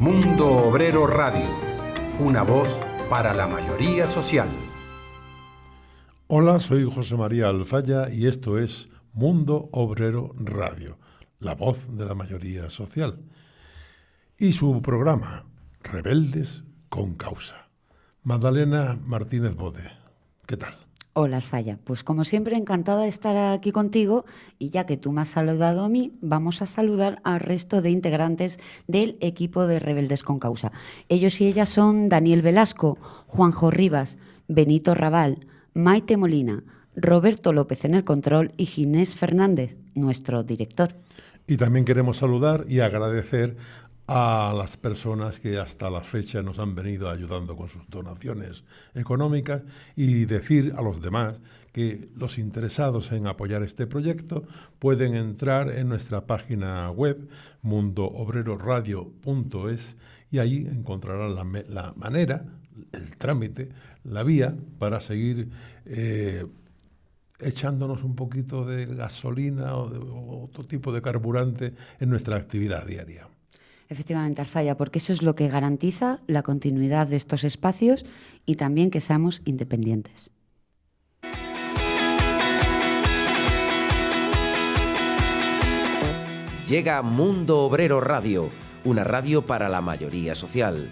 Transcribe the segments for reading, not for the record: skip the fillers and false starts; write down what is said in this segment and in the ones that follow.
Mundo Obrero Radio, una voz para la mayoría social. Hola, soy José María Alfaya y esto es Mundo Obrero Radio, la voz de la mayoría social. Y su programa, Rebeldes con Causa. Magdalena Martínez Bode, ¿qué tal? Hola, Alfaya. Pues como siempre, encantada de estar aquí contigo, y ya que tú me has saludado a mí, vamos a saludar al resto de integrantes del equipo de Rebeldes con Causa. Ellos y ellas son Daniel Velasco, Juanjo Rivas, Benito Raval, Maite Molina, Roberto López en el control y Ginés Fernández, nuestro director. Y también queremos saludar y agradecer a las personas que hasta la fecha nos han venido ayudando con sus donaciones económicas y decir a los demás que los interesados en apoyar este proyecto pueden entrar en nuestra página web mundoobreroradio.es y allí encontrarán la manera, el trámite, la vía para seguir echándonos un poquito de gasolina o otro tipo de carburante en nuestra actividad diaria. Efectivamente, Alfaya, porque eso es lo que garantiza la continuidad de estos espacios y también que seamos independientes. Llega Mundo Obrero Radio, una radio para la mayoría social.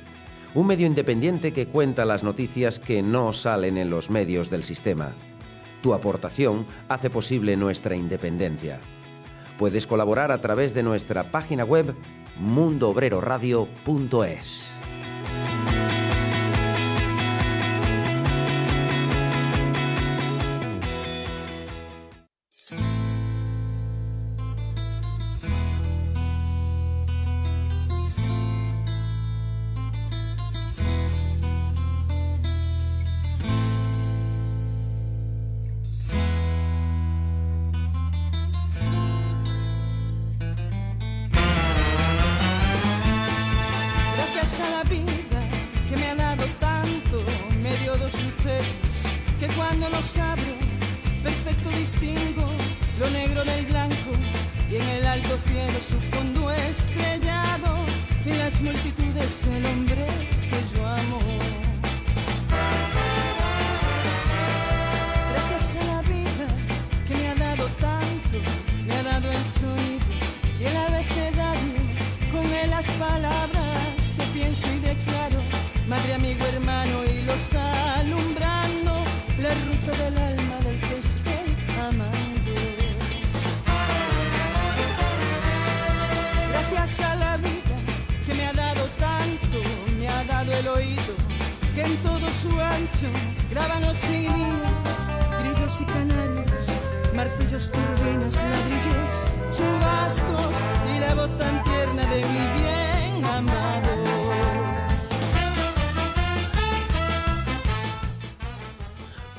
Un medio independiente que cuenta las noticias que no salen en los medios del sistema. Tu aportación hace posible nuestra independencia. Puedes colaborar a través de nuestra página web mundoobreroradio.es.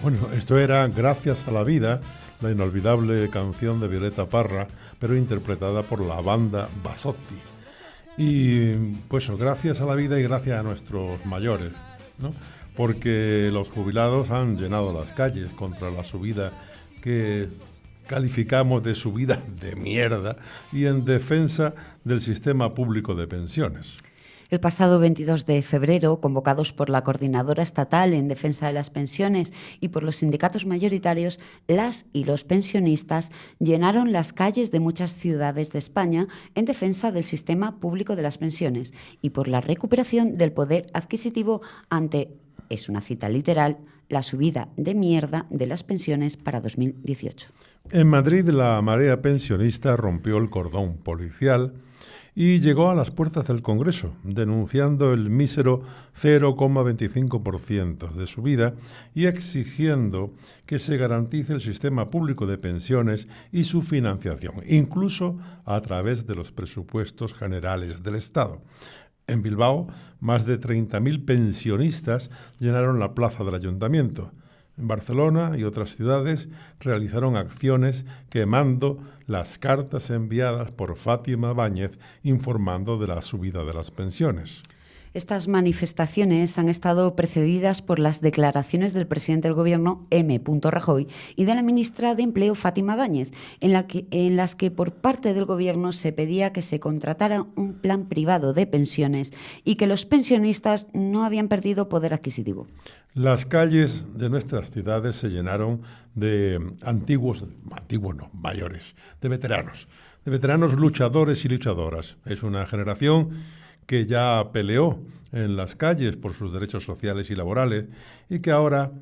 Bueno, esto era Gracias a la vida, la inolvidable canción de Violeta Parra, pero interpretada por la banda Basotti. Y pues gracias a la vida y gracias a nuestros mayores, ¿no? Porque los jubilados han llenado las calles contra la subida que calificamos de subida de mierda y en defensa del sistema público de pensiones. El pasado 22 de febrero, convocados por la Coordinadora Estatal en Defensa de las Pensiones y por los sindicatos mayoritarios, las y los pensionistas llenaron las calles de muchas ciudades de España en defensa del sistema público de las pensiones y por la recuperación del poder adquisitivo ante, es una cita literal, la subida de mierda de las pensiones para 2018. En Madrid, la marea pensionista rompió el cordón policial y llegó a las puertas del Congreso, denunciando el mísero 0,25% de subida y exigiendo que se garantice el sistema público de pensiones y su financiación, incluso a través de los presupuestos generales del Estado. En Bilbao, más de 30.000 pensionistas llenaron la plaza del Ayuntamiento. En Barcelona y otras ciudades realizaron acciones quemando las cartas enviadas por Fátima Báñez informando de la subida de las pensiones. Estas manifestaciones han estado precedidas por las declaraciones del presidente del Gobierno, M. Rajoy, y de la ministra de Empleo, Fátima Báñez, en las que por parte del Gobierno se pedía que se contratara un plan privado de pensiones y que los pensionistas no habían perdido poder adquisitivo. Las calles de nuestras ciudades se llenaron de mayores, de veteranos luchadores y luchadoras. Es una generación que ya peleó en las calles por sus derechos sociales y laborales y que ahora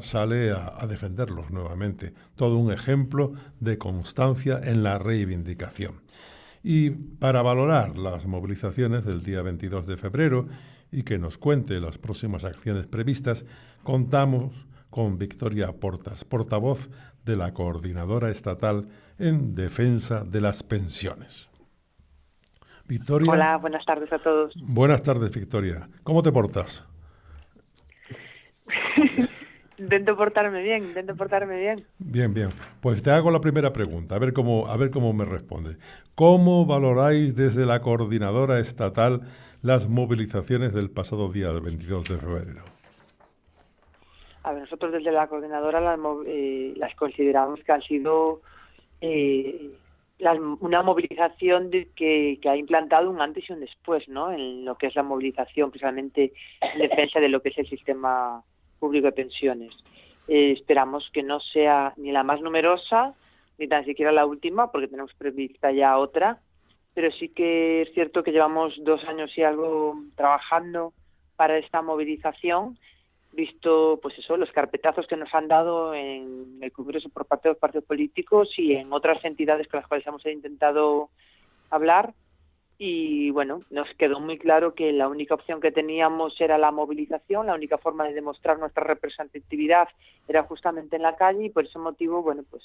sale a defenderlos nuevamente. Todo un ejemplo de constancia en la reivindicación. Y para valorar las movilizaciones del día 22 de febrero y que nos cuente las próximas acciones previstas, contamos con Victoria Portas, portavoz de la Coordinadora Estatal en Defensa de las Pensiones. Victoria. Hola, buenas tardes a todos. Buenas tardes, Victoria. ¿Cómo te portas? Intento portarme bien. Bien. Pues te hago la primera pregunta, a ver cómo me respondes. ¿Cómo valoráis desde la Coordinadora Estatal las movilizaciones del pasado día 22 de febrero? A ver, nosotros desde la Coordinadora las consideramos que han sido una movilización que ha implantado un antes y un después, ¿no? En lo que es la movilización, precisamente en defensa de lo que es el sistema público de pensiones. Esperamos que no sea ni la más numerosa, ni tan siquiera la última, porque tenemos prevista ya otra, pero sí que es cierto que llevamos 2 años y algo trabajando para esta movilización, visto pues eso, los carpetazos que nos han dado en el Congreso por parte de los partidos políticos y en otras entidades con las cuales hemos intentado hablar. Y bueno, nos quedó muy claro que la única opción que teníamos era la movilización, la única forma de demostrar nuestra representatividad era justamente en la calle, y por ese motivo, bueno, pues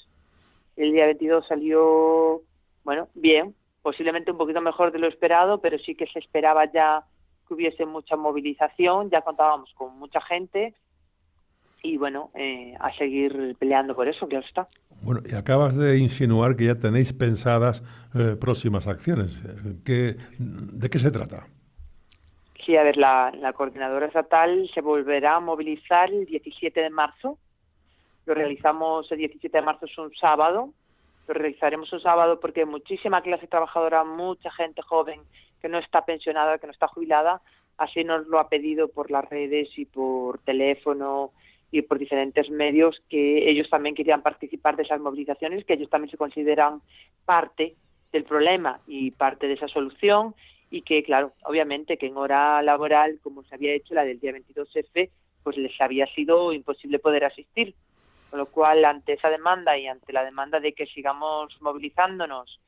el día 22 salió, bueno, bien, posiblemente un poquito mejor de lo esperado, pero sí que se esperaba ya que hubiese mucha movilización, ya contábamos con mucha gente y bueno, a seguir peleando por eso, claro está. Bueno, y acabas de insinuar que ya tenéis pensadas próximas acciones. ¿De qué se trata? Sí, a ver, la Coordinadora Estatal se volverá a movilizar el 17 de marzo. Lo realizamos el 17 de marzo, es un sábado. Lo realizaremos un sábado porque hay muchísima clase trabajadora, mucha gente joven que no está pensionada, que no está jubilada. Así nos lo ha pedido por las redes y por teléfono y por diferentes medios, que ellos también querían participar de esas movilizaciones, que ellos también se consideran parte del problema y parte de esa solución, y que, claro, obviamente que en hora laboral, como se había hecho la del día 22F, pues les había sido imposible poder asistir. Con lo cual, ante esa demanda y ante la demanda de que sigamos movilizándonos,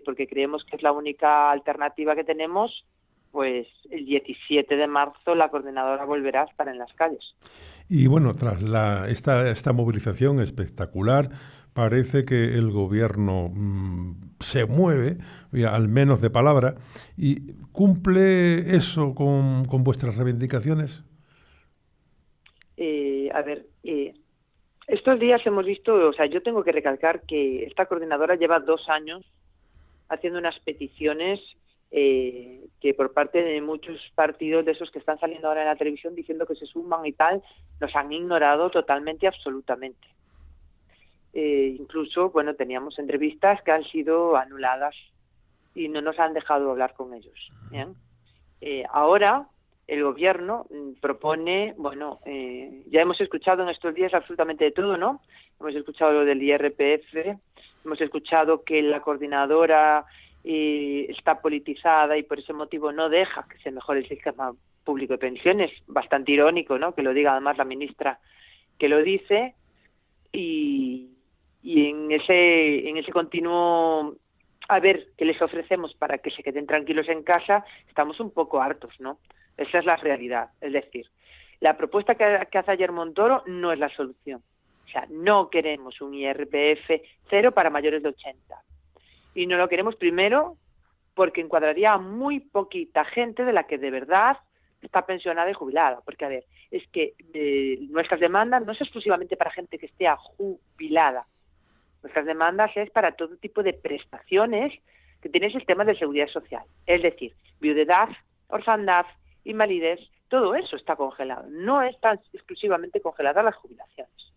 porque creemos que es la única alternativa que tenemos, pues el 17 de marzo la Coordinadora volverá a estar en las calles. Y bueno, tras esta movilización espectacular, parece que el Gobierno se mueve, al menos de palabra, y ¿cumple eso con vuestras reivindicaciones? Estos días hemos visto, o sea, yo tengo que recalcar que esta Coordinadora lleva 2 años haciendo unas peticiones que por parte de muchos partidos de esos que están saliendo ahora en la televisión diciendo que se suman y tal, nos han ignorado totalmente y absolutamente. Incluso, bueno, teníamos entrevistas que han sido anuladas y no nos han dejado hablar con ellos. ¿Bien? Ahora el Gobierno propone, bueno, ya hemos escuchado en estos días absolutamente de todo, ¿no? Hemos escuchado lo del IRPF, hemos escuchado que la Coordinadora está politizada y por ese motivo no deja que se mejore el sistema público de pensiones. Bastante irónico, ¿no?, que lo diga además la ministra que lo dice, y en ese continuo a ver qué les ofrecemos para que se queden tranquilos en casa, estamos un poco hartos, ¿no? Esa es la realidad. Es decir, la propuesta que hace ayer Montoro no es la solución. O sea, no queremos un IRPF cero para mayores de 80. Y no lo queremos primero porque encuadraría a muy poquita gente de la que de verdad está pensionada y jubilada. Porque, a ver, es que nuestras demandas no es exclusivamente para gente que esté jubilada. Nuestras demandas es para todo tipo de prestaciones que tiene el sistema de seguridad social. Es decir, viudedad, orfandad, invalidez, todo eso está congelado. No están exclusivamente congeladas las jubilaciones,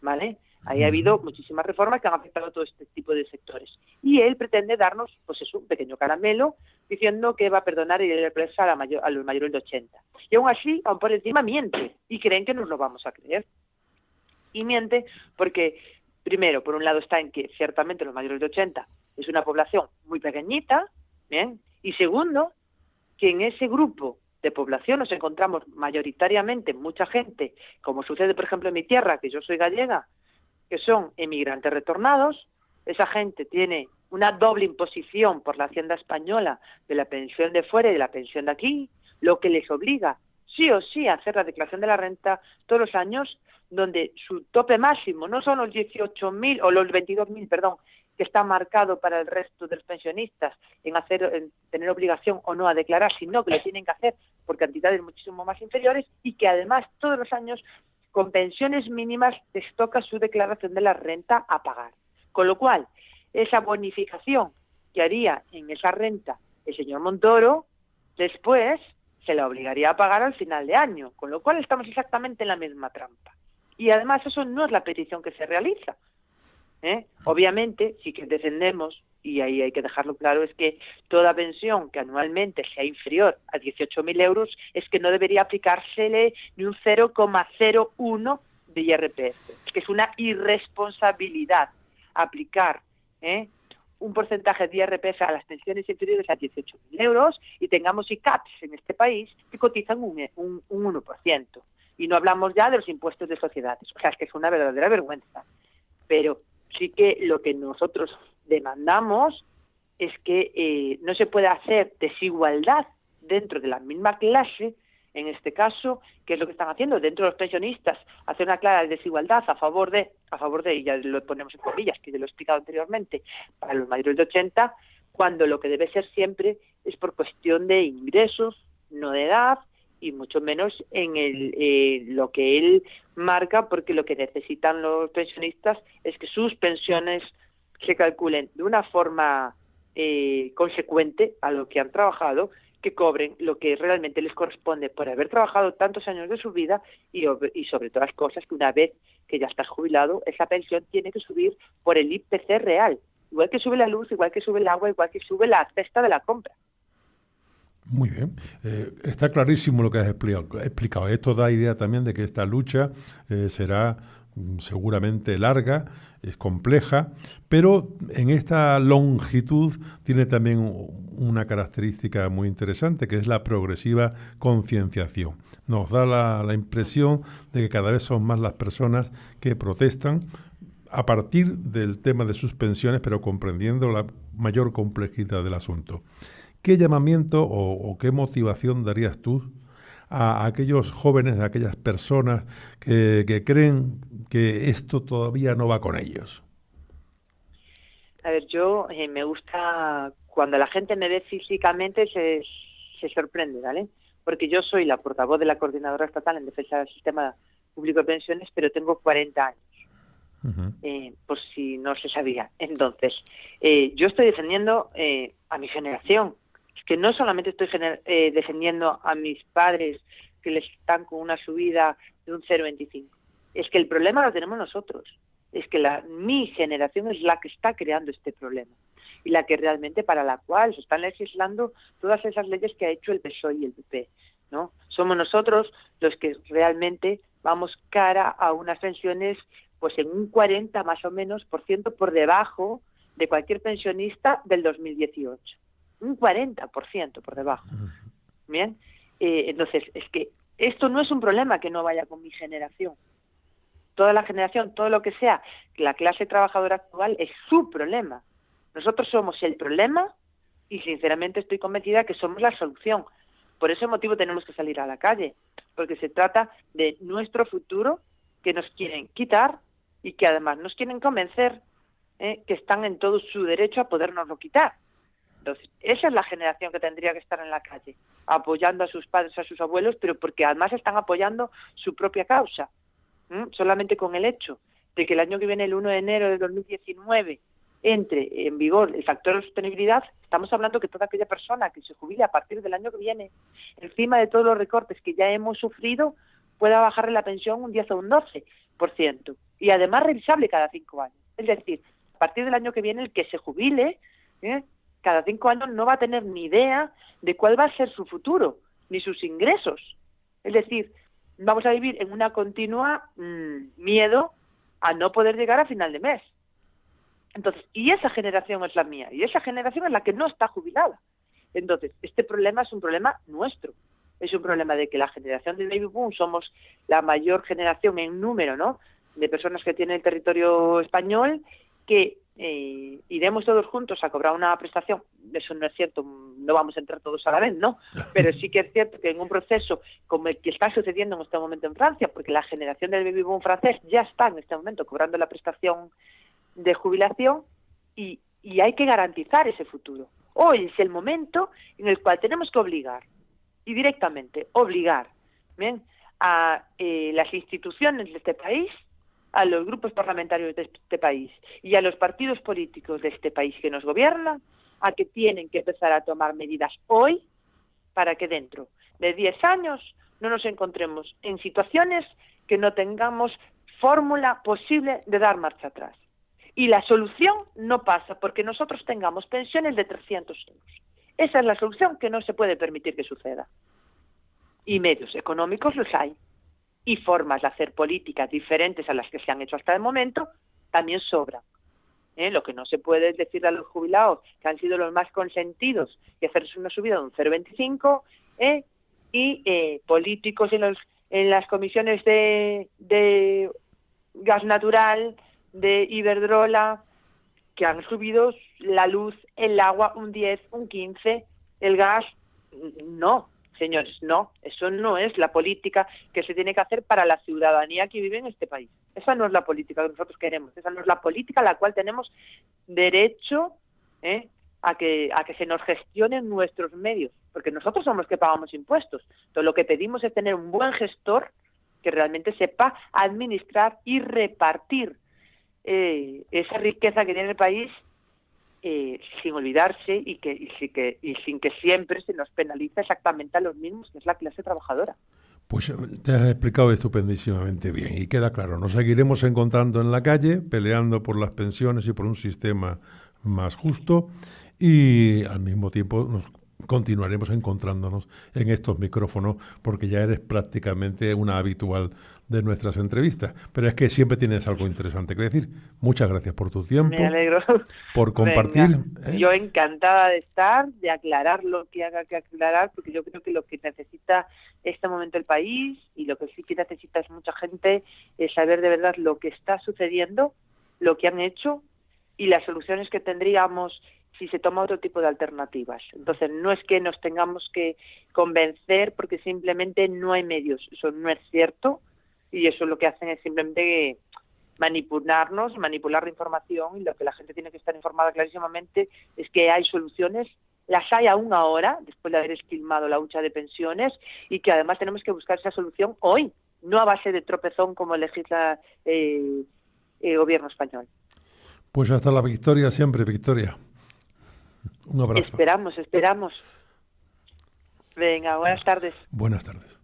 ¿vale? Ahí ha habido muchísimas reformas que han afectado a todo este tipo de sectores. Y él pretende darnos, pues eso, un pequeño caramelo, diciendo que va a perdonar y IRPF a los mayores de 80. Y aún así, aún por encima, miente. Y creen que nos lo vamos a creer. Y miente porque, primero, por un lado está en que ciertamente los mayores de 80 es una población muy pequeñita, ¿bien? Y segundo, que en ese grupo de población nos encontramos mayoritariamente mucha gente, como sucede, por ejemplo, en mi tierra, que yo soy gallega, que son emigrantes retornados. Esa gente tiene una doble imposición por la Hacienda española de la pensión de fuera y de la pensión de aquí, lo que les obliga sí o sí a hacer la declaración de la renta todos los años, donde su tope máximo no son los 18.000 o los 22.000, perdón, que está marcado para el resto de los pensionistas en tener obligación o no a declarar, sino que lo tienen que hacer por cantidades muchísimo más inferiores, y que además todos los años con pensiones mínimas les toca su declaración de la renta a pagar. Con lo cual, esa bonificación que haría en esa renta el señor Montoro, después se la obligaría a pagar al final de año, con lo cual estamos exactamente en la misma trampa. Y además eso no es la petición que se realiza. Obviamente, sí que defendemos, y ahí hay que dejarlo claro, es que toda pensión que anualmente sea inferior a 18.000 euros es que no debería aplicársele ni un 0,01 de IRPF. Que es una irresponsabilidad aplicar un porcentaje de IRPF a las pensiones inferiores a 18.000 euros y tengamos ICAPs en este país que cotizan un 1%. Y no hablamos ya de los impuestos de sociedades. O sea, es que es una verdadera vergüenza. Pero sí que lo que nosotros demandamos es que no se pueda hacer desigualdad dentro de la misma clase, en este caso, que es lo que están haciendo dentro de los pensionistas, hacer una clara desigualdad a favor de, y ya lo ponemos en comillas, que ya lo he explicado anteriormente, para los mayores de 80, cuando lo que debe ser siempre es por cuestión de ingresos, no de edad, y mucho menos en lo que él marca, porque lo que necesitan los pensionistas es que sus pensiones se calculen de una forma consecuente a lo que han trabajado, que cobren lo que realmente les corresponde por haber trabajado tantos años de su vida y sobre todas las cosas que una vez que ya estás jubilado, esa pensión tiene que subir por el IPC real, igual que sube la luz, igual que sube el agua, igual que sube la cesta de la compra. Muy bien, está clarísimo lo que has explicado. Esto da idea también de que esta lucha será seguramente larga, es compleja, pero en esta longitud tiene también una característica muy interesante, que es la progresiva concienciación. Nos da la impresión de que cada vez son más las personas que protestan a partir del tema de sus pensiones, pero comprendiendo la mayor complejidad del asunto. ¿Qué llamamiento o qué motivación darías tú a aquellos jóvenes, a aquellas personas que creen que esto todavía no va con ellos? A ver, yo me gusta cuando la gente me ve físicamente se sorprende, ¿vale? Porque yo soy la portavoz de la Coordinadora Estatal en Defensa del Sistema Público de Pensiones, pero tengo 40 años. Por si no se sabía. Entonces, yo estoy defendiendo a mi generación. Es que no solamente estoy defendiendo a mis padres que les están con una subida de un 0,25. Es que el problema lo tenemos nosotros. Es que mi generación es la que está creando este problema y la que realmente para la cual se están legislando todas esas leyes que ha hecho el PSOE y el PP, ¿no? Somos nosotros los que realmente vamos cara a unas pensiones pues en un 40 más o menos % por debajo de cualquier pensionista del 2018. Un 40% por debajo. Bien, entonces es que esto no es un problema que no vaya con mi generación. Toda la generación, todo lo que sea, la clase trabajadora actual es su problema. Nosotros somos el problema y sinceramente estoy convencida que somos la solución. Por ese motivo tenemos que salir a la calle, porque se trata de nuestro futuro que nos quieren quitar y que además nos quieren convencer que están en todo su derecho a podernoslo quitar. Entonces, esa es la generación que tendría que estar en la calle, apoyando a sus padres, a sus abuelos, pero porque además están apoyando su propia causa. Solamente con el hecho de que el año que viene, el 1 de enero de 2019, entre en vigor el factor de sostenibilidad, estamos hablando que toda aquella persona que se jubile a partir del año que viene, encima de todos los recortes que ya hemos sufrido, pueda bajarle la pensión un 10 o un 12%. Y además revisable cada 5 años. Es decir, a partir del año que viene el que se jubile, cada 5 años no va a tener ni idea de cuál va a ser su futuro, ni sus ingresos. Es decir, vamos a vivir en una continua miedo a no poder llegar a final de mes. Entonces, y esa generación es la mía, y esa generación es la que no está jubilada. Entonces, este problema es un problema nuestro. Es un problema de que la generación del baby boom somos la mayor generación en número, ¿no?, de personas que tiene el territorio español, que iremos todos juntos a cobrar una prestación. Eso no es cierto, no vamos a entrar todos a la vez, ¿no? Pero sí que es cierto que en un proceso como el que está sucediendo en este momento en Francia, porque la generación del baby boom francés ya está en este momento cobrando la prestación de jubilación, y hay que garantizar ese futuro. Hoy es el momento en el cual tenemos que obligar, y directamente obligar, ¿bien?, a las instituciones de este país, a los grupos parlamentarios de este país y a los partidos políticos de este país que nos gobiernan, a que tienen que empezar a tomar medidas hoy para que dentro de 10 años no nos encontremos en situaciones que no tengamos fórmula posible de dar marcha atrás. Y la solución no pasa porque nosotros tengamos pensiones de 300 euros. Esa es la solución que no se puede permitir que suceda. Y medios económicos los hay. Y formas de hacer políticas diferentes a las que se han hecho hasta el momento también sobran. Lo que no se puede es decirle a los jubilados, que han sido los más consentidos, y hacerles una subida de un 0,25, y políticos en las comisiones de gas natural, de Iberdrola, que han subido la luz, el agua un 10, un 15, el gas. No, señores, no, eso no es la política que se tiene que hacer para la ciudadanía que vive en este país. Esa no es la política que nosotros queremos, esa no es la política a la cual tenemos derecho a que se nos gestionen nuestros medios, porque nosotros somos los que pagamos impuestos. Entonces lo que pedimos es tener un buen gestor que realmente sepa administrar y repartir esa riqueza que tiene el país, sin olvidarse y sin que siempre se nos penalice exactamente a los mismos, que es la clase trabajadora. Pues te has explicado estupendísimamente bien y queda claro, nos seguiremos encontrando en la calle, peleando por las pensiones y por un sistema más justo, y al mismo tiempo nos continuaremos encontrándonos en estos micrófonos, porque ya eres prácticamente una habitual de nuestras entrevistas, pero es que siempre tienes algo interesante que decir. Muchas gracias por tu tiempo. Me alegro. Por compartir. Yo encantada de estar, de aclarar lo que haga que aclarar, porque yo creo que lo que necesita este momento el país, y lo que sí que necesita es mucha gente, es saber de verdad lo que está sucediendo, lo que han hecho y las soluciones que tendríamos si se toma otro tipo de alternativas. Entonces, no es que nos tengamos que convencer porque simplemente no hay medios. Eso no es cierto, y eso lo que hacen es simplemente manipularnos, manipular la información, y lo que la gente tiene que estar informada clarísimamente es que hay soluciones, las hay aún ahora, después de haber esquilmado la hucha de pensiones, y que además tenemos que buscar esa solución hoy, no a base de tropezón como legisla el gobierno español. Pues hasta la victoria siempre, Victoria. Un abrazo. Esperamos. Venga, buenas tardes. Buenas tardes.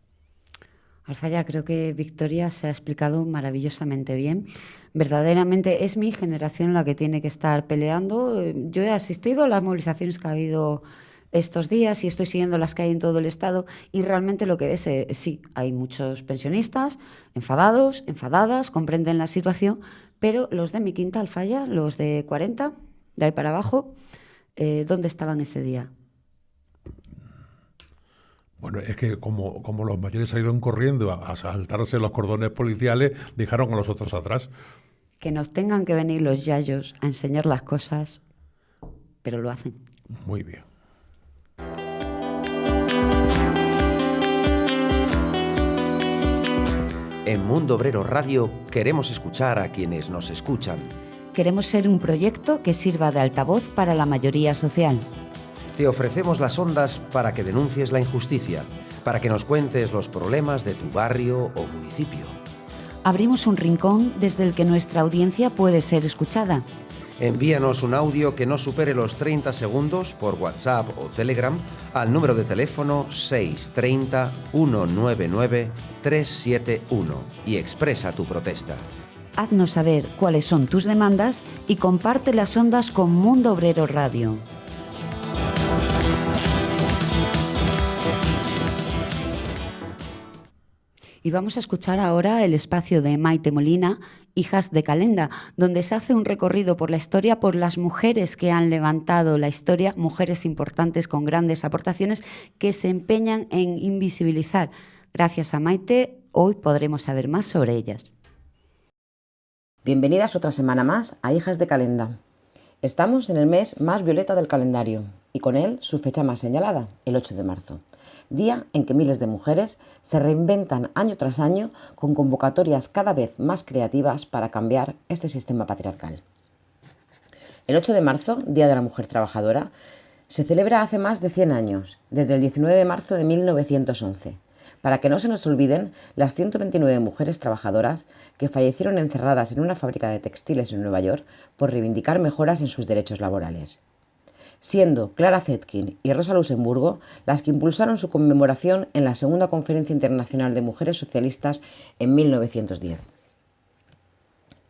Alfaya, creo que Victoria se ha explicado maravillosamente bien. Verdaderamente es mi generación la que tiene que estar peleando. Yo he asistido a las movilizaciones que ha habido estos días y estoy siguiendo las que hay en todo el Estado, y realmente lo que ves es, sí, hay muchos pensionistas enfadados, enfadadas, comprenden la situación, pero los de mi quinta, Alfaya, los de 40, de ahí para abajo, ¿dónde estaban ese día? Bueno, es que como los mayores salieron corriendo a saltarse los cordones policiales, dejaron a los otros atrás. Que nos tengan que venir los yayos a enseñar las cosas, pero lo hacen. Muy bien. En Mundo Obrero Radio queremos escuchar a quienes nos escuchan. Queremos ser un proyecto que sirva de altavoz para la mayoría social. Te ofrecemos las ondas para que denuncies la injusticia, para que nos cuentes los problemas de tu barrio o municipio. Abrimos un rincón desde el que nuestra audiencia puede ser escuchada. Envíanos un audio que no supere los 30 segundos por WhatsApp o Telegram al número de teléfono 630 199 371 y expresa tu protesta. Haznos saber cuáles son tus demandas y comparte las ondas con Mundo Obrero Radio. Y vamos a escuchar ahora el espacio de Maite Molina, Hijas de Calenda, donde se hace un recorrido por la historia por las mujeres que han levantado la historia, mujeres importantes con grandes aportaciones que se empeñan en invisibilizar. Gracias a Maite, hoy podremos saber más sobre ellas. Bienvenidas otra semana más a Hijas de Calenda. Estamos en el mes más violeta del calendario y con él su fecha más señalada, el 8 de marzo. Día en que miles de mujeres se reinventan año tras año con convocatorias cada vez más creativas para cambiar este sistema patriarcal. El 8 de marzo, Día de la Mujer Trabajadora, se celebra hace más de 100 años, desde el 19 de marzo de 1911, para que no se nos olviden las 129 mujeres trabajadoras que fallecieron encerradas en una fábrica de textiles en Nueva York por reivindicar mejoras en sus derechos laborales, siendo Clara Zetkin y Rosa Luxemburgo las que impulsaron su conmemoración en la Segunda Conferencia Internacional de Mujeres Socialistas en 1910.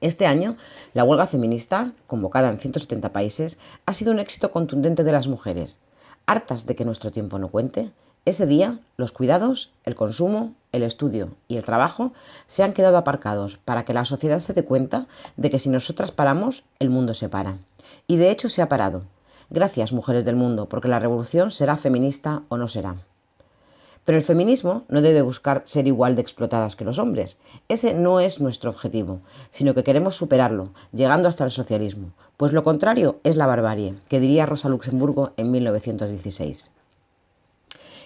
Este año, la huelga feminista, convocada en 170 países, ha sido un éxito contundente de las mujeres. Hartas de que nuestro tiempo no cuente, ese día los cuidados, el consumo, el estudio y el trabajo se han quedado aparcados para que la sociedad se dé cuenta de que si nosotras paramos, el mundo se para. Y de hecho se ha parado. Gracias, mujeres del mundo, porque la revolución será feminista o no será. Pero el feminismo no debe buscar ser igual de explotadas que los hombres. Ese no es nuestro objetivo, sino que queremos superarlo, llegando hasta el socialismo. Pues lo contrario es la barbarie, que diría Rosa Luxemburgo en 1916.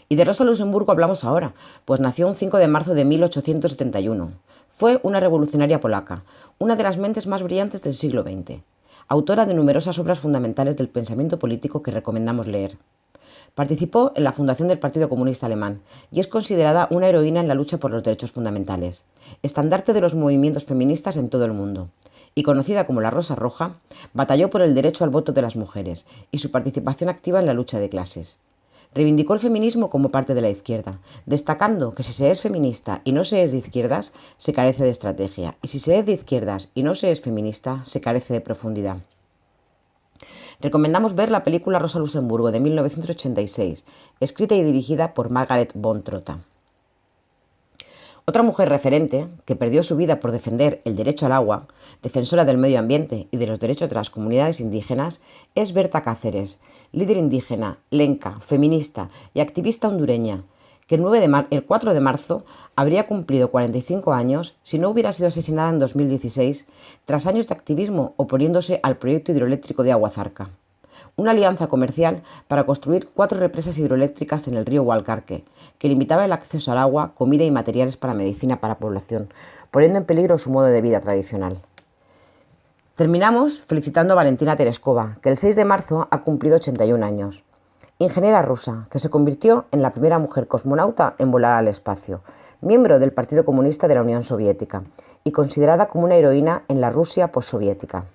Y de Rosa Luxemburgo hablamos ahora, pues nació un 5 de marzo de 1871. Fue una revolucionaria polaca, una de las mentes más brillantes del siglo XX. Autora de numerosas obras fundamentales del pensamiento político que recomendamos leer. Participó en la fundación del Partido Comunista Alemán y es considerada una heroína en la lucha por los derechos fundamentales, estandarte de los movimientos feministas en todo el mundo. Y conocida como la Rosa Roja, batalló por el derecho al voto de las mujeres y su participación activa en la lucha de clases. Reivindicó el feminismo como parte de la izquierda, destacando que si se es feminista y no se es de izquierdas, se carece de estrategia, y si se es de izquierdas y no se es feminista, se carece de profundidad. Recomendamos ver la película Rosa Luxemburgo de 1986, escrita y dirigida por Margaret von Trotta. Otra mujer referente, que perdió su vida por defender el derecho al agua, defensora del medio ambiente y de los derechos de las comunidades indígenas, es Berta Cáceres, líder indígena, lenca, feminista y activista hondureña, que el 4 de marzo habría cumplido 45 años si no hubiera sido asesinada en 2016 tras años de activismo oponiéndose al proyecto hidroeléctrico de Aguazarca. Una alianza comercial para construir 4 represas hidroeléctricas en el río Hualcarque, que limitaba el acceso al agua, comida y materiales para medicina para la población, poniendo en peligro su modo de vida tradicional. Terminamos felicitando a Valentina Tereskova, que el 6 de marzo ha cumplido 81 años. Ingeniera rusa, que se convirtió en la primera mujer cosmonauta en volar al espacio, miembro del Partido Comunista de la Unión Soviética y considerada como una heroína en la Rusia postsoviética.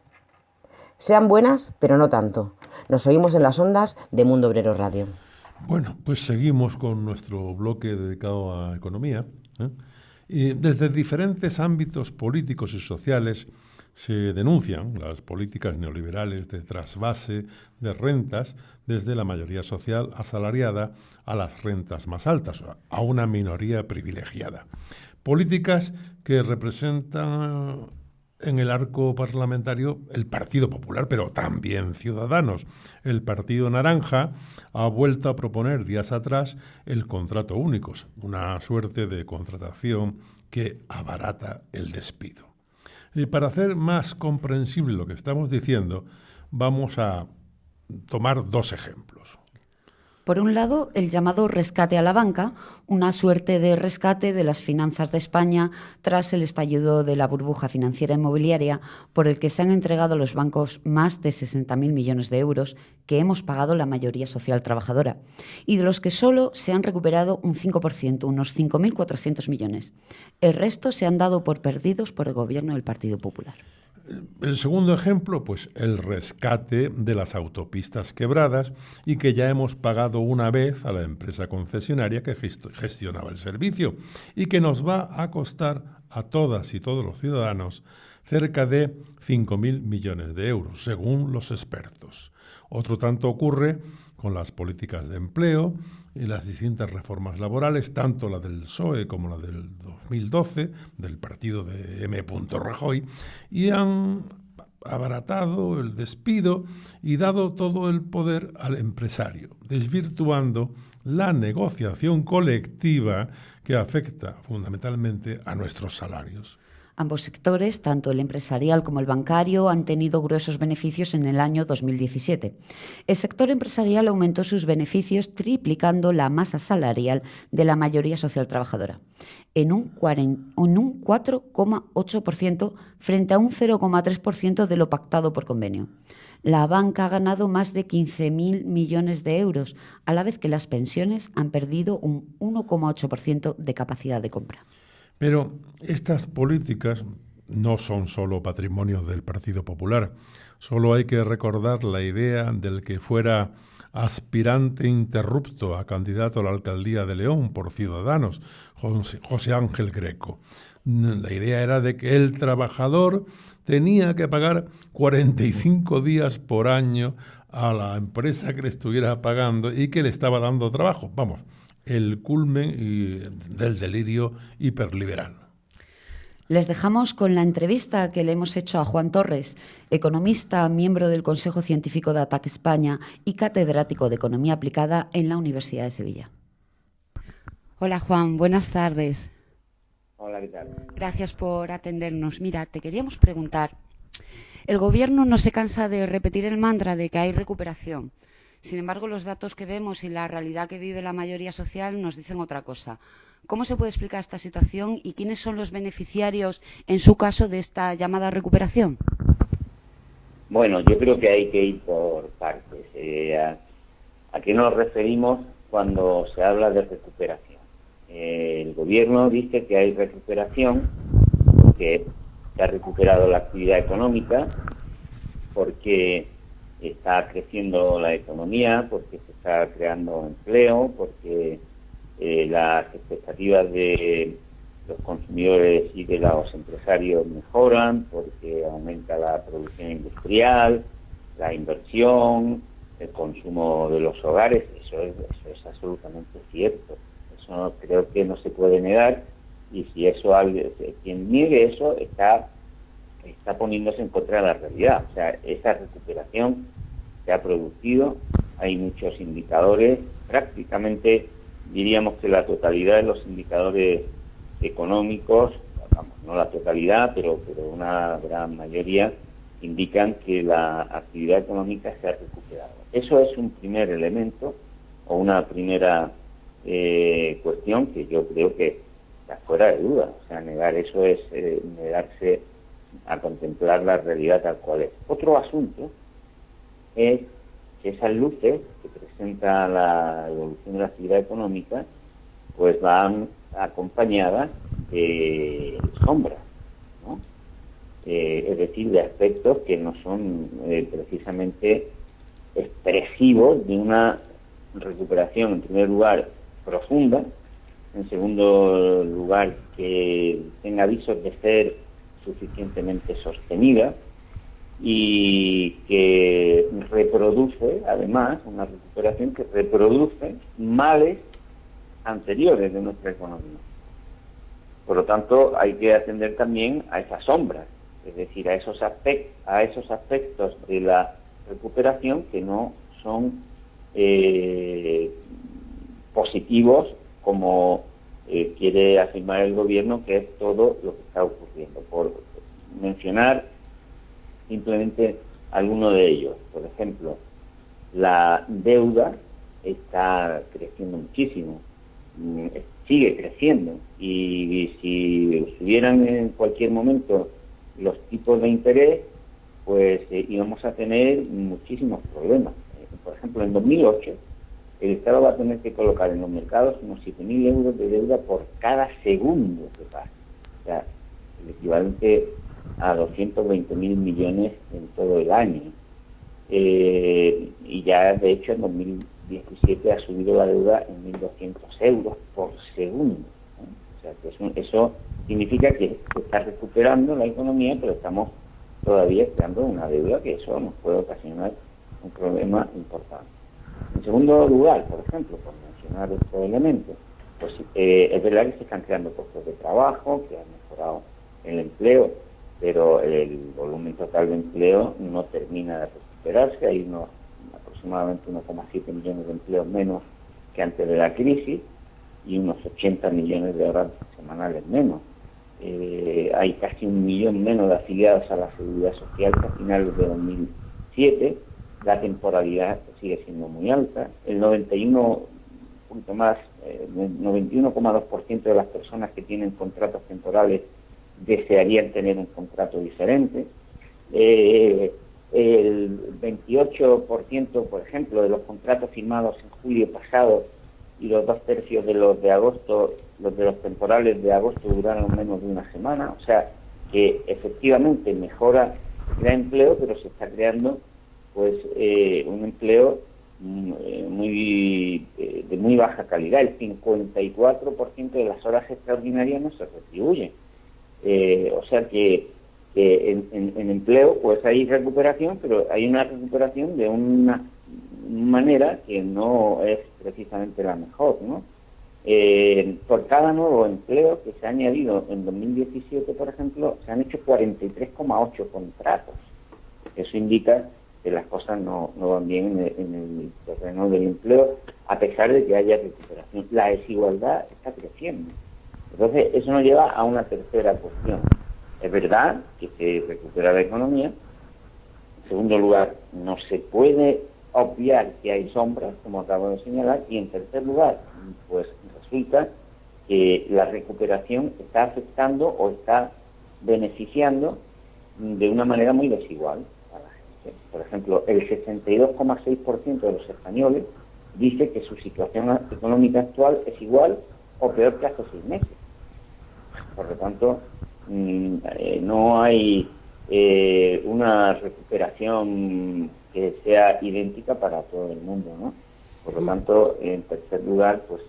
Sean buenas, pero no tanto. Nos oímos en las ondas de Mundo Obrero Radio. Bueno, pues seguimos con nuestro bloque dedicado a economía. Y desde diferentes ámbitos políticos y sociales se denuncian las políticas neoliberales de trasvase de rentas desde la mayoría social asalariada a las rentas más altas, a una minoría privilegiada. Políticas que representan en el arco parlamentario el Partido Popular, pero también Ciudadanos. El Partido Naranja ha vuelto a proponer días atrás el contrato único, una suerte de contratación que abarata el despido. Y para hacer más comprensible lo que estamos diciendo, vamos a tomar 2 ejemplos. Por un lado, el llamado rescate a la banca, una suerte de rescate de las finanzas de España tras el estallido de la burbuja financiera inmobiliaria, por el que se han entregado a los bancos más de 60.000 millones de euros que hemos pagado la mayoría social trabajadora, y de los que solo se han recuperado un 5%, unos 5.400 millones. El resto se han dado por perdidos por el gobierno del Partido Popular. El segundo ejemplo, pues el rescate de las autopistas quebradas y que ya hemos pagado una vez a la empresa concesionaria que gestionaba el servicio y que nos va a costar a todas y todos los ciudadanos cerca de 5.000 millones de euros, según los expertos. Otro tanto ocurre con las políticas de empleo y las distintas reformas laborales, tanto la del PSOE como la del 2012, del partido de M. Rajoy, y han abaratado el despido y dado todo el poder al empresario, desvirtuando la negociación colectiva que afecta fundamentalmente a nuestros salarios. Ambos sectores, tanto el empresarial como el bancario, han tenido gruesos beneficios en el año 2017. El sector empresarial aumentó sus beneficios triplicando la masa salarial de la mayoría social trabajadora, en un 4,8% frente a un 0,3% de lo pactado por convenio. La banca ha ganado más de 15.000 millones de euros, a la vez que las pensiones han perdido un 1,8% de capacidad de compra. Pero estas políticas no son solo patrimonio del Partido Popular. Solo hay que recordar la idea del que fuera aspirante interrupto a candidato a la alcaldía de León por Ciudadanos, José Ángel Greco. La idea era de que el trabajador tenía que pagar 45 días por año a la empresa que le estuviera pagando y que le estaba dando trabajo. Vamos, el culmen del delirio hiperliberal. Les dejamos con la entrevista que le hemos hecho a Juan Torres, economista, miembro del Consejo Científico de ATAC España y catedrático de Economía Aplicada en la Universidad de Sevilla. Hola Juan, buenas tardes. Hola, ¿qué tal? Gracias por atendernos. Mira, te queríamos preguntar, el Gobierno no se cansa de repetir el mantra de que hay recuperación. Sin embargo, los datos que vemos y la realidad que vive la mayoría social nos dicen otra cosa. ¿Cómo se puede explicar esta situación y quiénes son los beneficiarios, en su caso, de esta llamada recuperación? Bueno, yo creo que hay que ir por partes. ¿A qué nos referimos cuando se habla de recuperación? El Gobierno dice que hay recuperación porque se ha recuperado la actividad económica, porque está creciendo la economía, porque se está creando empleo, porque las expectativas de los consumidores y de los empresarios mejoran, porque aumenta la producción industrial, la inversión, el consumo de los hogares. Eso es absolutamente cierto. Eso creo que no se puede negar, y si eso quien niegue eso está poniéndose en contra de la realidad. O sea, esa recuperación se ha producido, hay muchos indicadores, prácticamente diríamos que la totalidad de los indicadores económicos, vamos, no la totalidad, pero una gran mayoría, indican que la actividad económica se ha recuperado. Eso es un primer elemento o una primera cuestión que yo creo que está fuera de duda. O sea, negar eso es negarse a contemplar la realidad tal cual es. Otro asunto es que esas luces que presenta la evolución de la actividad económica pues van acompañadas de sombras, ¿no? Es decir, de aspectos que no son precisamente expresivos de una recuperación, en primer lugar, profunda, en segundo lugar, que tenga avisos de ser suficientemente sostenida, y que reproduce, además, una recuperación que reproduce males anteriores de nuestra economía. Por lo tanto, hay que atender también a esas sombras, es decir, a esos aspectos de la recuperación que no son positivos, como quiere afirmar el Gobierno, que es todo lo que está ocurriendo. Por mencionar simplemente alguno de ellos, por ejemplo, la deuda está creciendo muchísimo, sigue creciendo, y si subieran en cualquier momento los tipos de interés, pues íbamos a tener muchísimos problemas. Por ejemplo, en 2008 el Estado va a tener que colocar en los mercados unos 7.000 euros de deuda por cada segundo que pasa. O sea, el equivalente a 220.000 millones en todo el año. Y ya, de hecho, en 2017 ha subido la deuda en 1.200 euros por segundo, ¿no? O sea, que eso significa que se está recuperando la economía, pero estamos todavía creando una deuda que eso nos puede ocasionar un problema importante. En segundo lugar, por ejemplo, por mencionar otro elemento, pues es verdad que se están creando puestos de trabajo, que han mejorado el empleo, pero el volumen total de empleo no termina de recuperarse. Hay aproximadamente 1,7 millones de empleos menos que antes de la crisis y unos 80 millones de horas semanales menos. Hay casi 1 millón menos de afiliados a la Seguridad Social que a finales de 2007. La temporalidad sigue siendo muy alta. El 91,2% de las personas que tienen contratos temporales desearían tener un contrato diferente. El 28%, por ejemplo, de los contratos firmados en julio pasado y los 2/3 de los de agosto, los de los temporales de agosto duraron menos de una semana. O sea, que efectivamente mejora el empleo, pero se está creando pues un empleo de muy baja calidad. El 54% de las horas extraordinarias no se retribuyen. O sea que en empleo pues hay recuperación, pero hay una recuperación de una manera que no es precisamente la mejor, ¿no? Por cada nuevo empleo que se ha añadido en 2017, por ejemplo, se han hecho 43,8 contratos. Eso indica que las cosas no van bien en el terreno del empleo, a pesar de que haya recuperación. La desigualdad está creciendo. Entonces, eso nos lleva a una tercera cuestión. Es verdad que se recupera la economía. En segundo lugar, no se puede obviar que hay sombras, como acabo de señalar. Y en tercer lugar, pues resulta que la recuperación está afectando o está beneficiando de una manera muy desigual a la gente. Por ejemplo, el 62,6% de los españoles dice que su situación económica actual es igual o peor que hace 6 meses. Por lo tanto, no hay una recuperación que sea idéntica para todo el mundo, ¿no? Por lo tanto, en tercer lugar, pues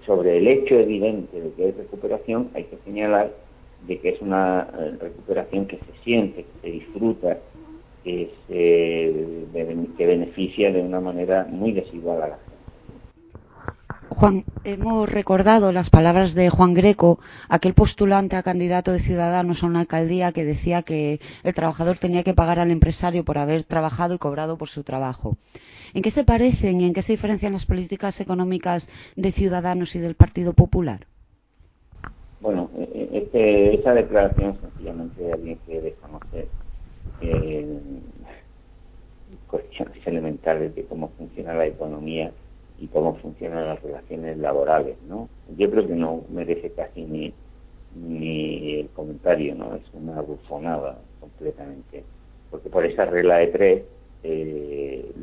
sobre el hecho evidente de que hay recuperación, hay que señalar de que es una recuperación que se siente, que se disfruta, que beneficia de una manera muy desigual a la gente. Juan, hemos recordado las palabras de Juan Greco, aquel postulante a candidato de Ciudadanos a una alcaldía que decía que el trabajador tenía que pagar al empresario por haber trabajado y cobrado por su trabajo. ¿En qué se parecen y en qué se diferencian las políticas económicas de Ciudadanos y del Partido Popular? Bueno, esa declaración sencillamente de alguien que desconoce cuestiones elementales de cómo funciona la economía y cómo funcionan las relaciones laborales, ¿no? Yo creo que no merece casi ni el comentario, ¿no? Es una bufonada completamente, porque por esa regla de 3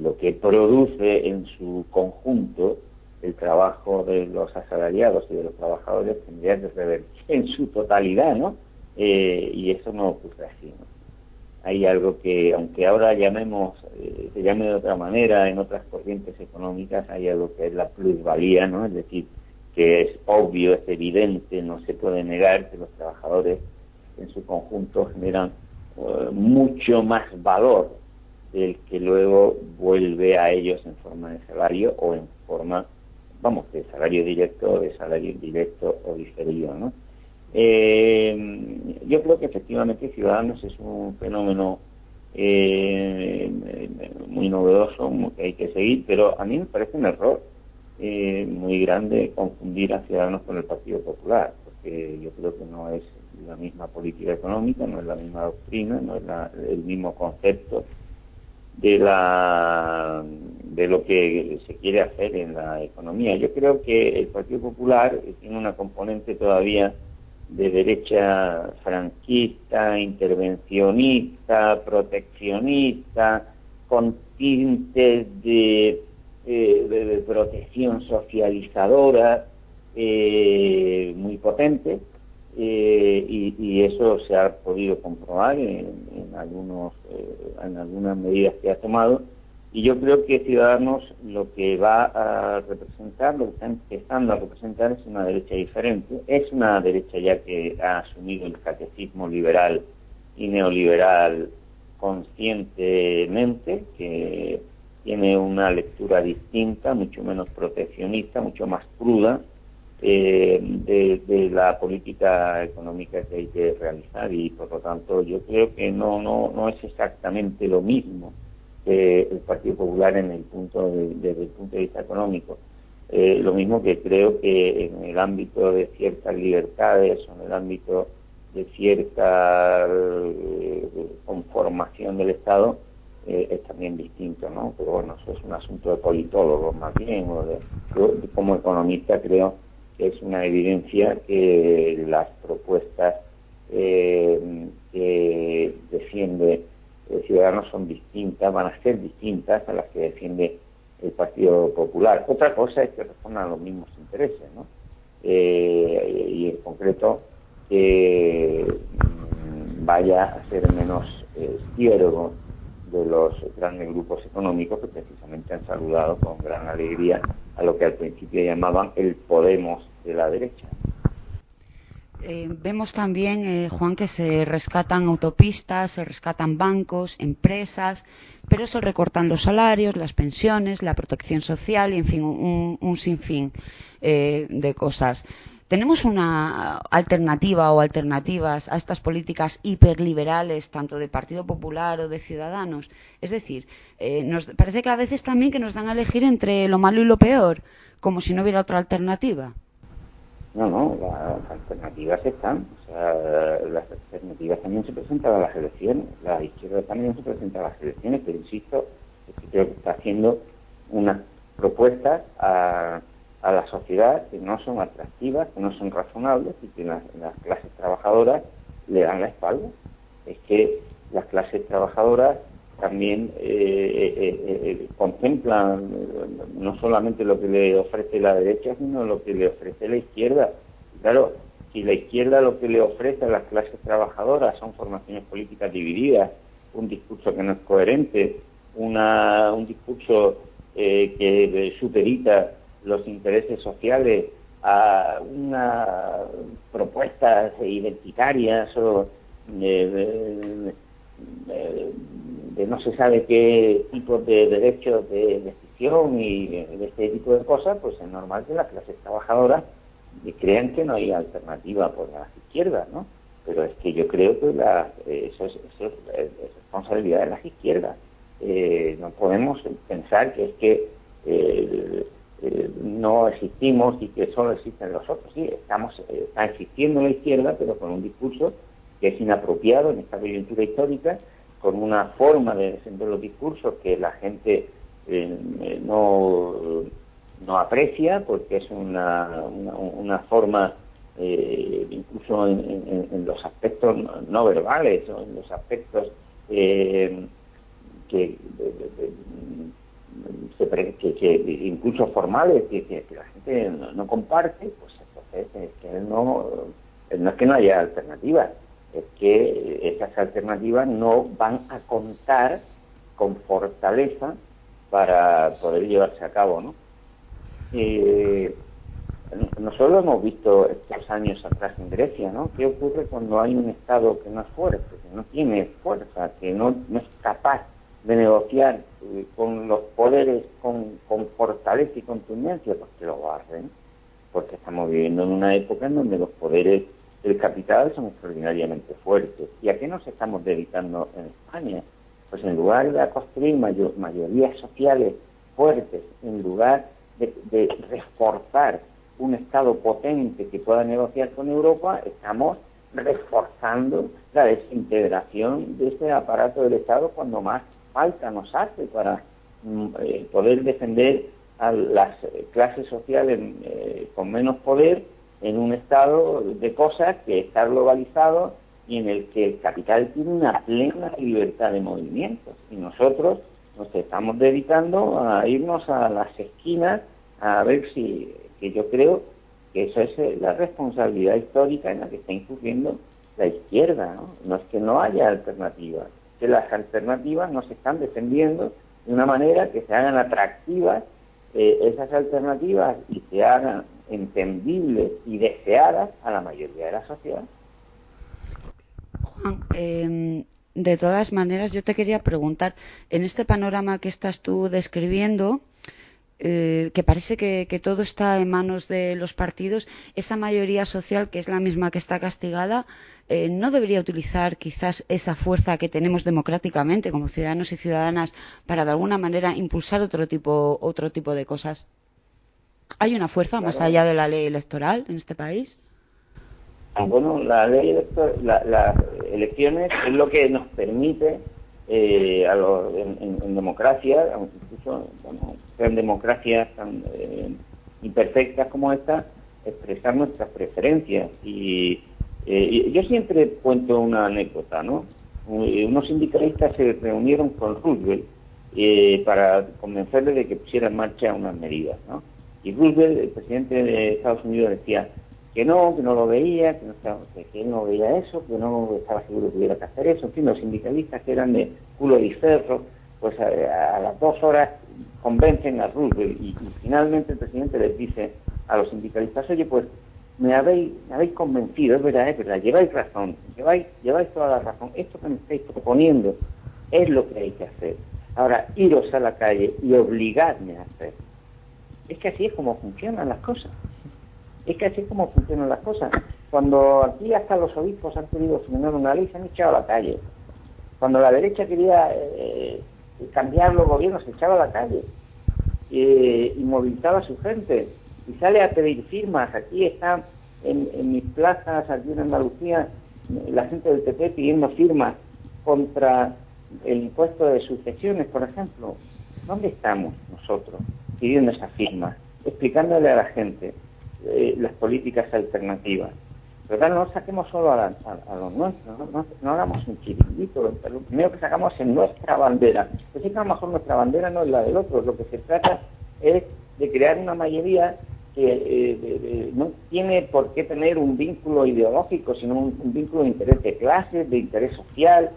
lo que produce en su conjunto el trabajo de los asalariados y de los trabajadores tendría que revertir en su totalidad, ¿no? Y eso no ocurre así, ¿no? Hay algo que, aunque ahora se llame de otra manera en otras corrientes económicas, hay algo que es la plusvalía, ¿no? Es decir, que es obvio, es evidente, no se puede negar que los trabajadores en su conjunto generan mucho más valor del que luego vuelve a ellos en forma de salario o en forma, de salario directo o de salario indirecto o diferido, ¿no? Yo creo que efectivamente Ciudadanos es un fenómeno muy novedoso, que hay que seguir, pero a mí me parece un error muy grande confundir a Ciudadanos con el Partido Popular, porque yo creo que no es la misma política económica, no es la misma doctrina, no es el mismo concepto de lo que se quiere hacer en la economía. Yo creo que el Partido Popular tiene una componente todavía de derecha franquista, intervencionista, proteccionista, con tintes de protección socializadora muy potente, y eso se ha podido comprobar en algunas medidas que ha tomado. Y yo creo que Ciudadanos lo que va a representar, lo que está empezando a representar, es una derecha diferente. Es una derecha ya que ha asumido el catecismo liberal y neoliberal conscientemente, que tiene una lectura distinta, mucho menos proteccionista, mucho más cruda de la política económica que hay que realizar, y por lo tanto yo creo que no es exactamente lo mismo el Partido Popular desde el punto de vista económico. Lo mismo que creo que en el ámbito de ciertas libertades o en el ámbito de cierta conformación del Estado es también distinto, ¿no? Pero bueno, eso es un asunto de politólogos más bien, yo como economista creo que es una evidencia que las propuestas que defiende Ciudadanos son distintas, van a ser distintas a las que defiende el Partido Popular. Otra cosa es que respondan a los mismos intereses, ¿no? Y en concreto que vaya a ser menos ciego de los grandes grupos económicos que precisamente han saludado con gran alegría a lo que al principio llamaban el Podemos de la derecha. Vemos también, Juan, que se rescatan autopistas, se rescatan bancos, empresas, pero se recortan los salarios, las pensiones, la protección social y, en fin, un sinfín de cosas. ¿Tenemos una alternativa o alternativas a estas políticas hiperliberales, tanto de Partido Popular o de Ciudadanos? Es decir, nos parece que a veces también que nos dan a elegir entre lo malo y lo peor, como si no hubiera otra alternativa. No, las alternativas están. O sea, las alternativas también se presentan a las elecciones. La izquierda también se presenta a las elecciones, pero insisto, es que creo que está haciendo unas propuestas a la sociedad que no son atractivas, que no son razonables y que las clases trabajadoras le dan la espalda. Es que las clases trabajadoras también contemplan no solamente lo que le ofrece la derecha, sino lo que le ofrece la izquierda. Claro, si la izquierda lo que le ofrece a las clases trabajadoras son formaciones políticas divididas, un discurso que no es coherente, un discurso que supedita los intereses sociales a unas propuestas identitarias o de no se sabe qué tipo de derechos de decisión y de este tipo de cosas, pues es normal que las clases trabajadoras crean que no hay alternativa por las izquierdas, ¿no? Pero es que yo creo que eso es responsabilidad de las izquierdas. No podemos pensar que es que no existimos y que solo existen los otros. Sí, está existiendo la izquierda, pero con un discurso que es inapropiado en esta coyuntura histórica, con una forma de defender los discursos que la gente no aprecia, porque es una forma, incluso en los aspectos no verbales o en los aspectos que incluso formales, que la gente no comparte, pues entonces es que no es que no haya alternativas, es que esas alternativas no van a contar con fortaleza para poder llevarse a cabo, ¿no? Nosotros lo hemos visto estos años atrás en Grecia, ¿no? ¿Qué ocurre cuando hay un Estado que no es fuerte, que no tiene fuerza, que no es capaz de negociar con los poderes con fortaleza y contundencia? Pues que lo barren, porque estamos viviendo en una época en donde los poderes del capital son extraordinariamente fuertes. ¿Y a qué nos estamos dedicando en España? Pues en lugar de construir mayorías sociales fuertes, en lugar de reforzar un Estado potente que pueda negociar con Europa, estamos reforzando la desintegración de este aparato del Estado cuando más falta nos hace para poder defender a las clases sociales con menos poder en un estado de cosas que está globalizado y en el que el capital tiene una plena libertad de movimientos. Y nosotros nos estamos dedicando a irnos a las esquinas a ver que yo creo que esa es la responsabilidad histórica en la que está incurriendo la izquierda, ¿no? No es que no haya alternativas, que las alternativas no se están defendiendo de una manera que se hagan atractivas esas alternativas y se hagan entendibles y deseadas a la mayoría de la sociedad. Juan, de todas maneras, yo te quería preguntar, en este panorama que estás tú describiendo, que parece que todo está en manos de los partidos, esa mayoría social, que es la misma que está castigada, ¿no debería utilizar quizás esa fuerza que tenemos democráticamente como ciudadanos y ciudadanas para de alguna manera impulsar otro tipo de cosas? ¿Hay una fuerza más allá de la ley electoral en este país? Bueno, la ley las elecciones es lo que nos permite en democracia, incluso en democracias tan imperfectas como esta, expresar nuestras preferencias. Y yo siempre cuento una anécdota, ¿no? Unos sindicalistas se reunieron con Roosevelt para convencerle de que pusiera en marcha unas medidas, ¿no? Y Roosevelt, el presidente de Estados Unidos, decía que no lo veía, que él no veía eso, que no estaba seguro que hubiera que hacer eso. En fin, los sindicalistas, que eran de culo y ferro, pues a las 2 horas convencen a Roosevelt y finalmente el presidente les dice a los sindicalistas: oye, pues me habéis convencido, es verdad, lleváis razón, lleváis toda la razón, esto que me estáis proponiendo es lo que hay que hacer. Ahora, iros a la calle y obligadme a hacer. Es que así es como funcionan las cosas. Cuando aquí hasta los obispos han querido frenar una ley, se han echado a la calle. Cuando la derecha quería cambiar los gobiernos, se echaba a la calle y movilizaba a su gente. Y sale a pedir firmas. Aquí están en mis plazas, aquí en Andalucía, la gente del PP pidiendo firmas contra el impuesto de sucesiones, por ejemplo. ¿Dónde estamos nosotros pidiendo esas firmas? Explicándole a la gente las políticas alternativas. Pero claro, no saquemos solo a los nuestros, no hagamos un chiringuito. Lo primero que sacamos es nuestra bandera. Pues sí que a lo mejor nuestra bandera no es la del otro. Lo que se trata es de crear una mayoría que no tiene por qué tener un vínculo ideológico, sino un vínculo de interés de clase, de interés social.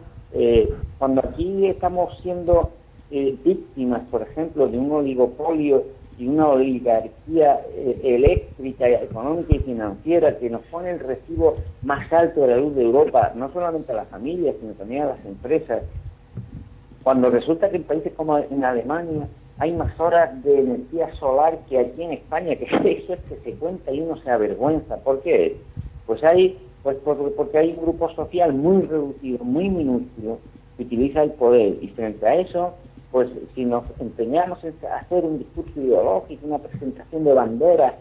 Cuando aquí estamos siendo víctimas, por ejemplo, de un oligopolio y una oligarquía eléctrica, económica y financiera que nos pone el recibo más alto de la luz de Europa, no solamente a las familias, sino también a las empresas, cuando resulta que en países como en Alemania hay más horas de energía solar que aquí en España, que eso es que se cuenta y uno se avergüenza. ¿Por qué? Porque hay un grupo social muy reducido, muy minúsculo, que utiliza el poder, y frente a eso, pues si nos empeñamos en hacer un discurso ideológico, una presentación de banderas,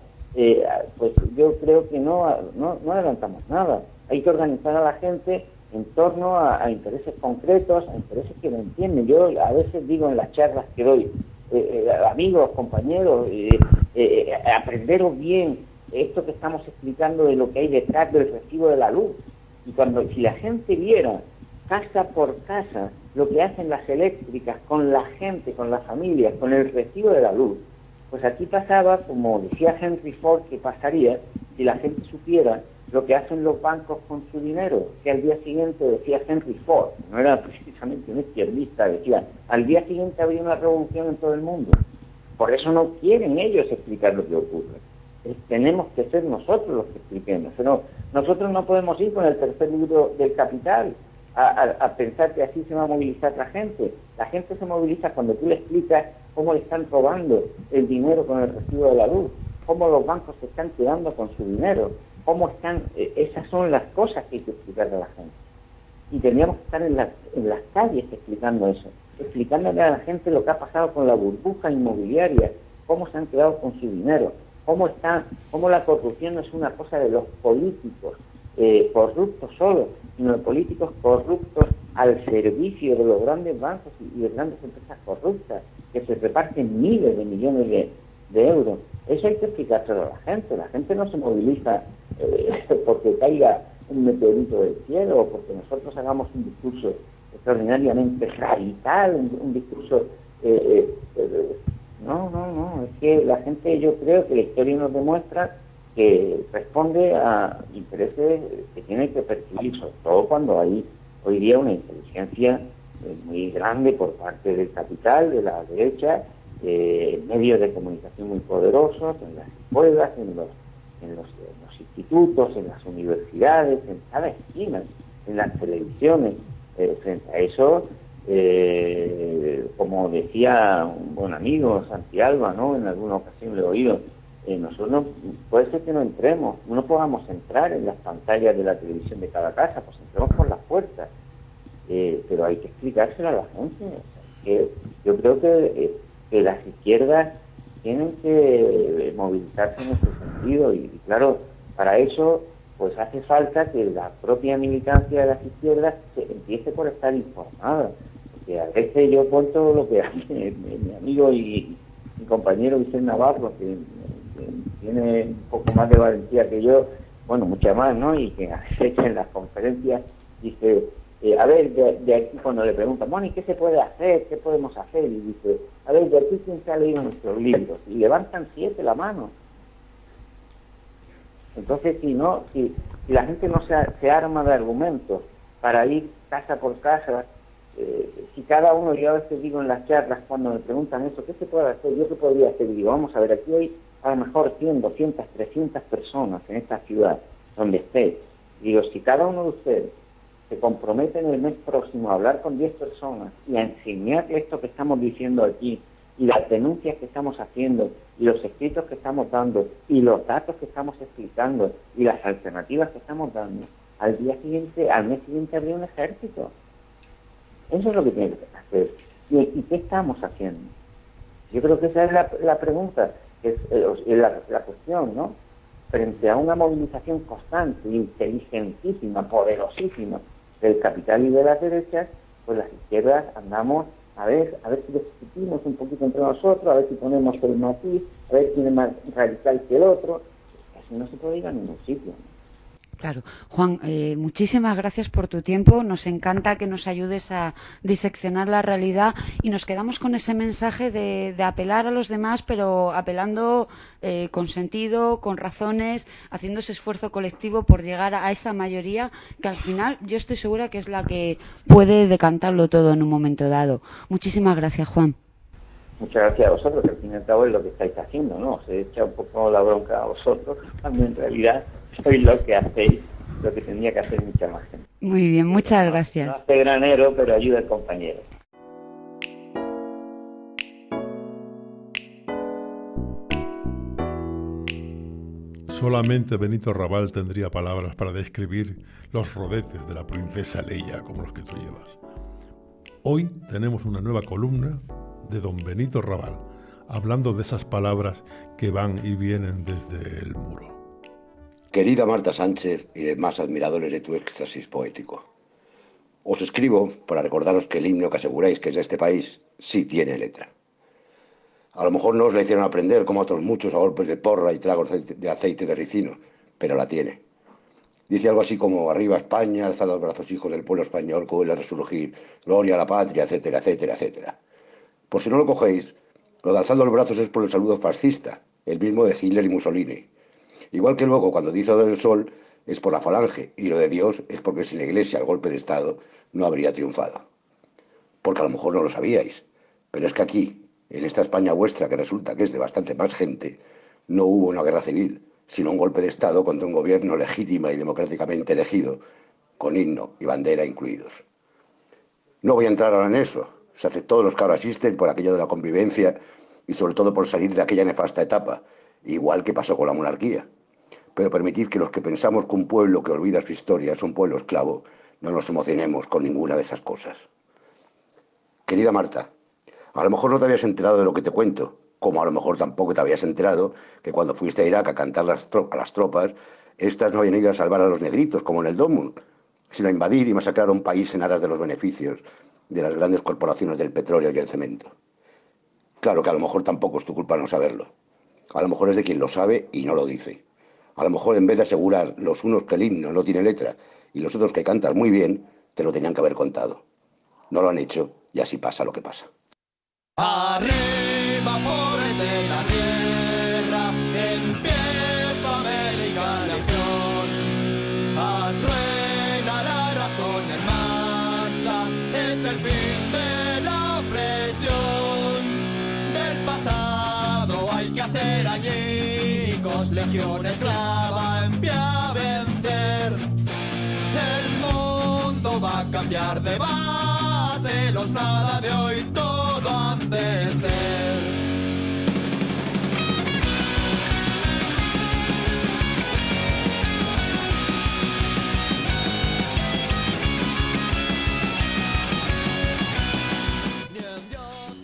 pues yo creo que no adelantamos nada. Hay que organizar a la gente en torno a intereses concretos, a intereses que lo entienden. Yo a veces digo en las charlas que doy, amigos, compañeros, aprenderos bien esto que estamos explicando de lo que hay detrás del recibo de la luz. Y si la gente viera casa por casa lo que hacen las eléctricas con la gente, con las familias, con el recibo de la luz, pues aquí pasaba, como decía Henry Ford, que pasaría si la gente supiera lo que hacen los bancos con su dinero, que al día siguiente, decía Henry Ford, no era precisamente un izquierdista, decía, al día siguiente habría una revolución en todo el mundo. Por eso no quieren ellos explicar lo que ocurre. Tenemos que ser nosotros los que expliquemos. Pero nosotros no podemos ir con el tercer libro del Capital a pensar que así se va a movilizar la gente. La gente se moviliza cuando tú le explicas cómo le están robando el dinero con el recibo de la luz, cómo los bancos se están quedando con su dinero, cómo están... esas son las cosas que hay que explicarle a la gente. Y tendríamos que estar en las calles explicando eso, explicándole a la gente lo que ha pasado con la burbuja inmobiliaria, cómo se han quedado con su dinero, cómo la corrupción no es una cosa de los políticos corruptos solo, sino de políticos corruptos al servicio de los grandes bancos y de grandes empresas corruptas, que se reparten miles de millones de euros. Eso hay que explicárselo a la gente. La gente no se moviliza porque caiga un meteorito del cielo o porque nosotros hagamos un discurso extraordinariamente radical, un discurso... No, es que la gente, yo creo que la historia nos demuestra que responde a intereses que tiene que percibir, sobre todo cuando hay hoy día una inteligencia muy grande por parte del capital, de la derecha, medios de comunicación muy poderosos en las escuelas, en los institutos, en las universidades, en cada esquina, en las televisiones. Frente a eso, como decía un buen amigo, Santi Alba, ¿no? En alguna ocasión le he oído, nosotros puede ser que no entremos, no podamos entrar en las pantallas de la televisión de cada casa, pues entremos por las puertas, pero hay que explicárselo a la gente. O sea, que yo creo que las izquierdas tienen que movilizarse en ese sentido y claro, para eso pues hace falta que la propia militancia de las izquierdas empiece por estar informada, porque a veces yo cuento lo que hace mi amigo y mi compañero Vicente Navarro, que tiene un poco más de valentía que yo, bueno, mucha más, ¿no? Y que a veces en las conferencias dice, a ver, de aquí cuando le preguntan, bueno, ¿y qué se puede hacer? ¿Qué podemos hacer? Y dice, a ver, de aquí quién se ha leído nuestros libros, y levantan 7 la mano. Entonces, si la gente no se arma de argumentos para ir casa por casa, si cada uno, yo a veces digo en las charlas, cuando me preguntan eso, ¿qué se puede hacer? ¿Yo qué podría hacer? Y digo, vamos a ver, aquí hay a lo mejor 100, 200, 300 personas en esta ciudad, donde esté. Y digo, si cada uno de ustedes se compromete en el mes próximo a hablar con 10 personas y a enseñarle esto que estamos diciendo aquí, y las denuncias que estamos haciendo, y los escritos que estamos dando, y los datos que estamos explicando, y las alternativas que estamos dando, al mes siguiente habría un ejército. Eso es lo que tiene que hacer. ¿Y qué estamos haciendo? Yo creo que esa es la pregunta, es la cuestión, ¿no? Frente a una movilización constante, inteligentísima, poderosísima del capital y de las derechas, pues las izquierdas andamos a ver si discutimos un poquito entre nosotros, a ver si ponemos el matiz, a ver quién es más radical que el otro. Así no se puede ir a ningún sitio, ¿no? Claro. Juan, muchísimas gracias por tu tiempo. Nos encanta que nos ayudes a diseccionar la realidad y nos quedamos con ese mensaje de apelar a los demás, pero apelando con sentido, con razones, haciendo ese esfuerzo colectivo por llegar a esa mayoría que al final yo estoy segura que es la que puede decantarlo todo en un momento dado. Muchísimas gracias, Juan. Muchas gracias a vosotros, que al fin y al cabo es lo que estáis haciendo, ¿no? Os he echado un poco la bronca a vosotros, cuando en realidad sois lo que hacéis, lo que tenía que hacer mucha más gente. Muy bien, muchas gracias. No hace granero, pero ayuda al compañero. Solamente Benito Raval tendría palabras para describir los rodetes de la princesa Leia como los que tú llevas. Hoy tenemos una nueva columna de don Benito Raval, hablando de esas palabras que van y vienen desde el muro. Querida Marta Sánchez y demás admiradores de tu éxtasis poético, os escribo para recordaros que el himno que aseguráis que es de este país sí tiene letra. A lo mejor no os la hicieron aprender como otros muchos a golpes de porra y tragos de aceite de ricino, pero la tiene. Dice algo así como: arriba España, alzad los brazos hijos del pueblo español, que vuelve a resurgir, gloria a la patria, etcétera, etcétera, etcétera. Por si no lo cogéis, lo de alzando los brazos es por el saludo fascista, el mismo de Hitler y Mussolini. Igual que luego cuando dice lo del sol es por la falange y lo de Dios es porque sin la Iglesia el golpe de Estado no habría triunfado. Porque a lo mejor no lo sabíais, pero es que aquí, en esta España vuestra que resulta que es de bastante más gente, no hubo una guerra civil, sino un golpe de Estado contra un gobierno legítimo y democráticamente elegido, con himno y bandera incluidos. No voy a entrar ahora en eso, se aceptó los que ahora asisten por aquello de la convivencia y sobre todo por salir de aquella nefasta etapa, igual que pasó con la monarquía. Pero permitid que los que pensamos que un pueblo que olvida su historia es un pueblo esclavo, no nos emocionemos con ninguna de esas cosas. Querida Marta, a lo mejor no te habías enterado de lo que te cuento, como a lo mejor tampoco te habías enterado que cuando fuiste a Irak a cantar a las tropas, estas no habían ido a salvar a los negritos, como en el Domun, sino a invadir y masacrar a un país en aras de los beneficios de las grandes corporaciones del petróleo y el cemento. Claro que a lo mejor tampoco es tu culpa no saberlo. A lo mejor es de quien lo sabe y no lo dice. A lo mejor en vez de asegurar los unos que el himno no tiene letra y los otros que cantas muy bien, te lo tenían que haber contado. No lo han hecho y así pasa lo que pasa. Arriba, pobres de la tierra, empieza a legión esclava en pie a vencer. El mundo va a cambiar de base, los nada de hoy todo han de ser.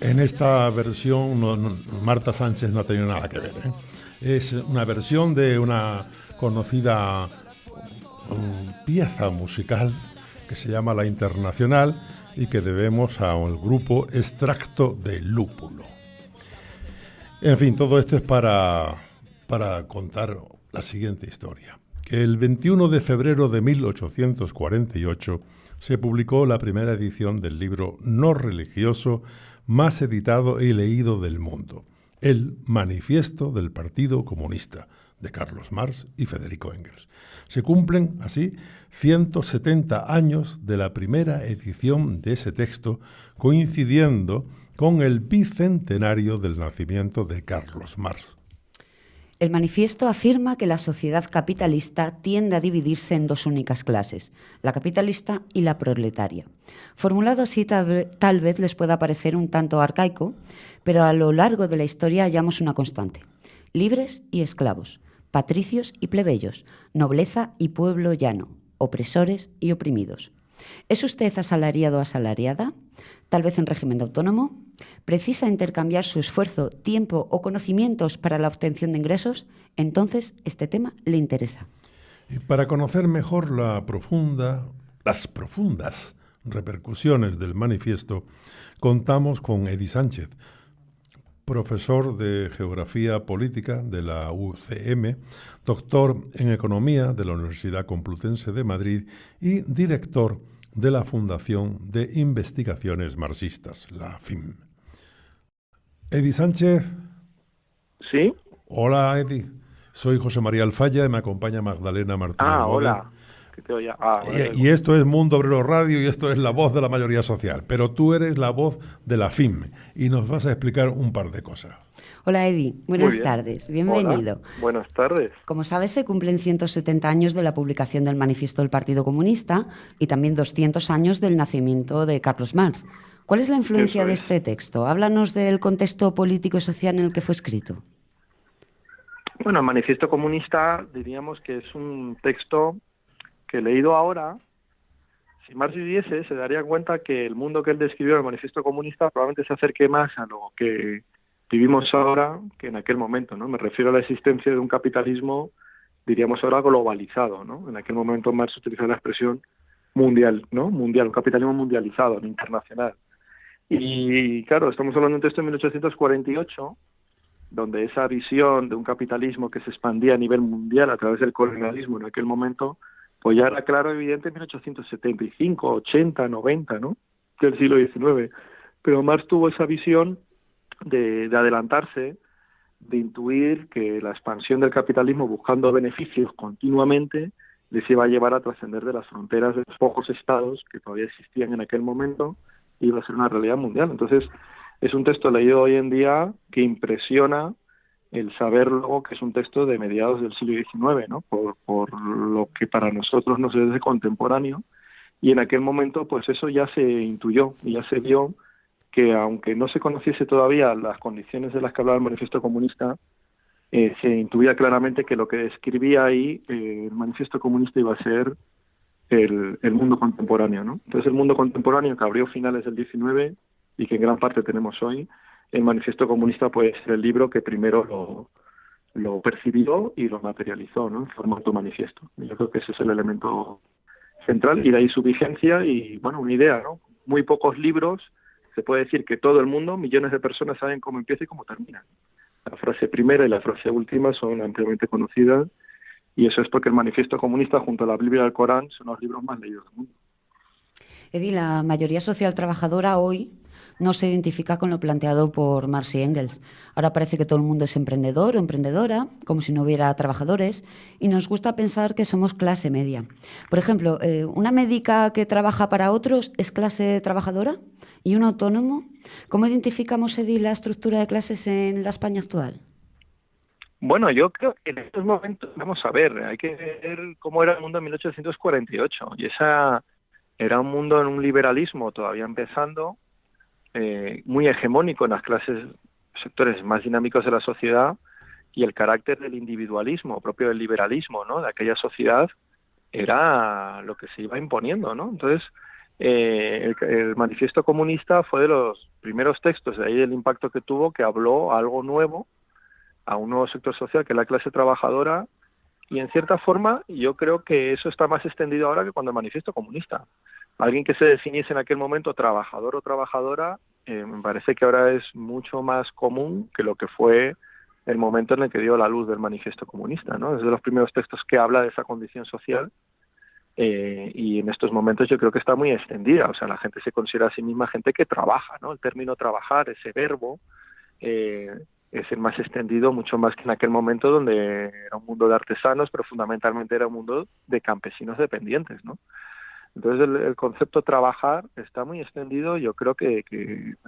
En esta versión Marta Sánchez no ha tenido nada que ver, ¿eh? Es una versión de una conocida pieza musical que se llama La Internacional y que debemos al grupo Extracto de Lúpulo. En fin, todo esto es para contar la siguiente historia. Que el 21 de febrero de 1848 se publicó la primera edición del libro no religioso más editado y leído del mundo, el Manifiesto del Partido Comunista, de Carlos Marx y Federico Engels. Se cumplen, así, 170 años de la primera edición de ese texto, coincidiendo con el bicentenario del nacimiento de Carlos Marx. El manifiesto afirma que la sociedad capitalista tiende a dividirse en dos únicas clases, la capitalista y la proletaria. Formulado así, tal vez les pueda parecer un tanto arcaico, pero a lo largo de la historia hallamos una constante: libres y esclavos, patricios y plebeyos, nobleza y pueblo llano, opresores y oprimidos. ¿Es usted asalariado o asalariada? ¿Tal vez en régimen de autónomo? ¿Precisa intercambiar su esfuerzo, tiempo o conocimientos para la obtención de ingresos? Entonces, este tema le interesa. Y para conocer mejor las profundas repercusiones del manifiesto, contamos con Edi Sánchez, profesor de Geografía Política de la UCM, doctor en Economía de la Universidad Complutense de Madrid y director de la Fundación de Investigaciones Marxistas, la FIM. Edi Sánchez. ¿Sí? Hola, Edi. Soy José María Alfaya y me acompaña Magdalena Martínez. Hola. Que te oía. Y esto es Mundo Obrero Radio y esto es la voz de la mayoría social, pero tú eres la voz de la FIM y nos vas a explicar un par de cosas. Hola, Edi. Buenas tardes. Bienvenido. Hola. Buenas tardes. Como sabes, se cumplen 170 años de la publicación del Manifiesto del Partido Comunista y también 200 años del nacimiento de Carlos Marx. ¿Cuál es la influencia de este texto? Háblanos del contexto político y social en el que fue escrito. Bueno, el Manifiesto Comunista diríamos que es un texto que leído ahora, si Marx viviese, se daría cuenta que el mundo que él describió en el Manifiesto Comunista probablemente se acerque más a lo que vivimos ahora que en aquel momento, ¿no? Me refiero a la existencia de un capitalismo, diríamos ahora, globalizado, ¿no? En aquel momento Marx utilizó la expresión mundial, ¿no? Mundial, un capitalismo mundializado, no internacional. Y claro, estamos hablando de un texto de 1848, donde esa visión de un capitalismo que se expandía a nivel mundial a través del colonialismo en aquel momento, pues ya era claro, evidente, en 1875, 80, 90, ¿no? Del siglo XIX. Pero Marx tuvo esa visión de adelantarse, de intuir que la expansión del capitalismo buscando beneficios continuamente les iba a llevar a trascender de las fronteras de los pocos estados que todavía existían en aquel momento y iba a ser una realidad mundial. Entonces, es un texto leído hoy en día que impresiona el saber luego que es un texto de mediados del siglo XIX, ¿no? Por lo que para nosotros nos es contemporáneo, y en aquel momento pues eso ya se intuyó y ya se vio que aunque no se conociese todavía las condiciones de las que hablaba el Manifiesto Comunista, se intuía claramente que lo que describía ahí el Manifiesto Comunista iba a ser el mundo contemporáneo, ¿no? Entonces el mundo contemporáneo que abrió finales del XIX y que en gran parte tenemos hoy, el Manifiesto Comunista puede ser el libro que primero lo percibió y lo materializó, ¿no? En formato manifiesto. Yo creo que ese es el elemento central y de ahí su vigencia y, bueno, una idea, ¿no? Muy pocos libros, se puede decir que todo el mundo, millones de personas saben cómo empieza y cómo termina. La frase primera y la frase última son ampliamente conocidas y eso es porque el Manifiesto Comunista junto a la Biblia y el Corán son los libros más leídos del mundo. Edi, la mayoría social trabajadora hoy no se identifica con lo planteado por Marx y Engels. Ahora parece que todo el mundo es emprendedor o emprendedora, como si no hubiera trabajadores, y nos gusta pensar que somos clase media. Por ejemplo, ¿una médica que trabaja para otros es clase trabajadora? ¿Y un autónomo? ¿Cómo identificamos, Edi, la estructura de clases en la España actual? Bueno, yo creo que en estos momentos, vamos a ver, hay que ver cómo era el mundo en 1848, y esa era un mundo en un liberalismo todavía empezando, muy hegemónico en las sectores más dinámicos de la sociedad, y el carácter del individualismo propio del liberalismo, ¿no?, de aquella sociedad era lo que se iba imponiendo, ¿no? Entonces, el Manifiesto Comunista fue de los primeros textos, de ahí el impacto que tuvo, que habló a algo nuevo, a un nuevo sector social que es la clase trabajadora, y en cierta forma yo creo que eso está más extendido ahora que cuando el Manifiesto Comunista. Alguien que se definiese en aquel momento trabajador o trabajadora, me parece que ahora es mucho más común que lo que fue el momento en el que dio la luz del Manifiesto Comunista, ¿no? Es de los primeros textos que habla de esa condición social, y en estos momentos yo creo que está muy extendida. O sea, la gente se considera a sí misma gente que trabaja, ¿no? El término trabajar, ese verbo, es el más extendido, mucho más que en aquel momento donde era un mundo de artesanos, pero fundamentalmente era un mundo de campesinos dependientes, ¿no? Entonces el concepto trabajar está muy extendido. Yo creo que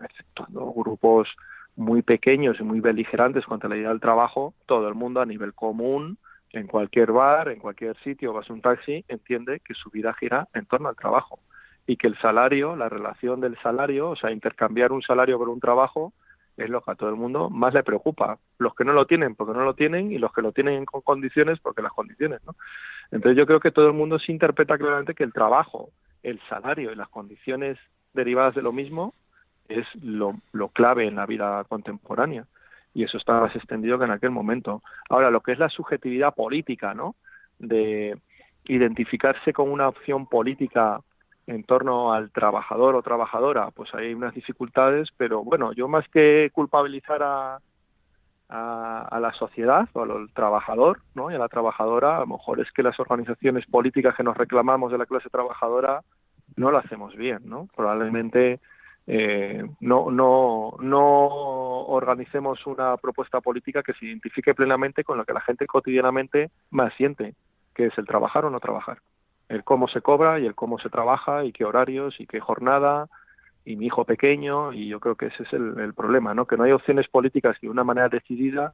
exceptuando grupos muy pequeños y muy beligerantes contra la idea del trabajo, todo el mundo a nivel común, en cualquier bar, en cualquier sitio, vas a un taxi, entiende que su vida gira en torno al trabajo, y que el salario, la relación del salario, o sea, intercambiar un salario por un trabajo, es lo que a todo el mundo más le preocupa. Los que no lo tienen porque no lo tienen, y los que lo tienen con condiciones porque las condiciones, ¿no? Entonces yo creo que todo el mundo se interpreta claramente que el trabajo, el salario y las condiciones derivadas de lo mismo es lo clave en la vida contemporánea, y eso está más extendido que en aquel momento. Ahora, lo que es la subjetividad política, ¿no?, de identificarse con una opción política en torno al trabajador o trabajadora, pues hay unas dificultades, pero bueno, yo más que culpabilizar a la sociedad o al trabajador, ¿no?, y a la trabajadora, a lo mejor es que las organizaciones políticas que nos reclamamos de la clase trabajadora no lo hacemos bien, ¿no? Probablemente no organicemos una propuesta política que se identifique plenamente con lo que la gente cotidianamente más siente, que es el trabajar o no trabajar, el cómo se cobra y el cómo se trabaja y qué horarios y qué jornada y mi hijo pequeño. Y yo creo que ese es el problema, ¿no?, que no hay opciones políticas que de una manera decidida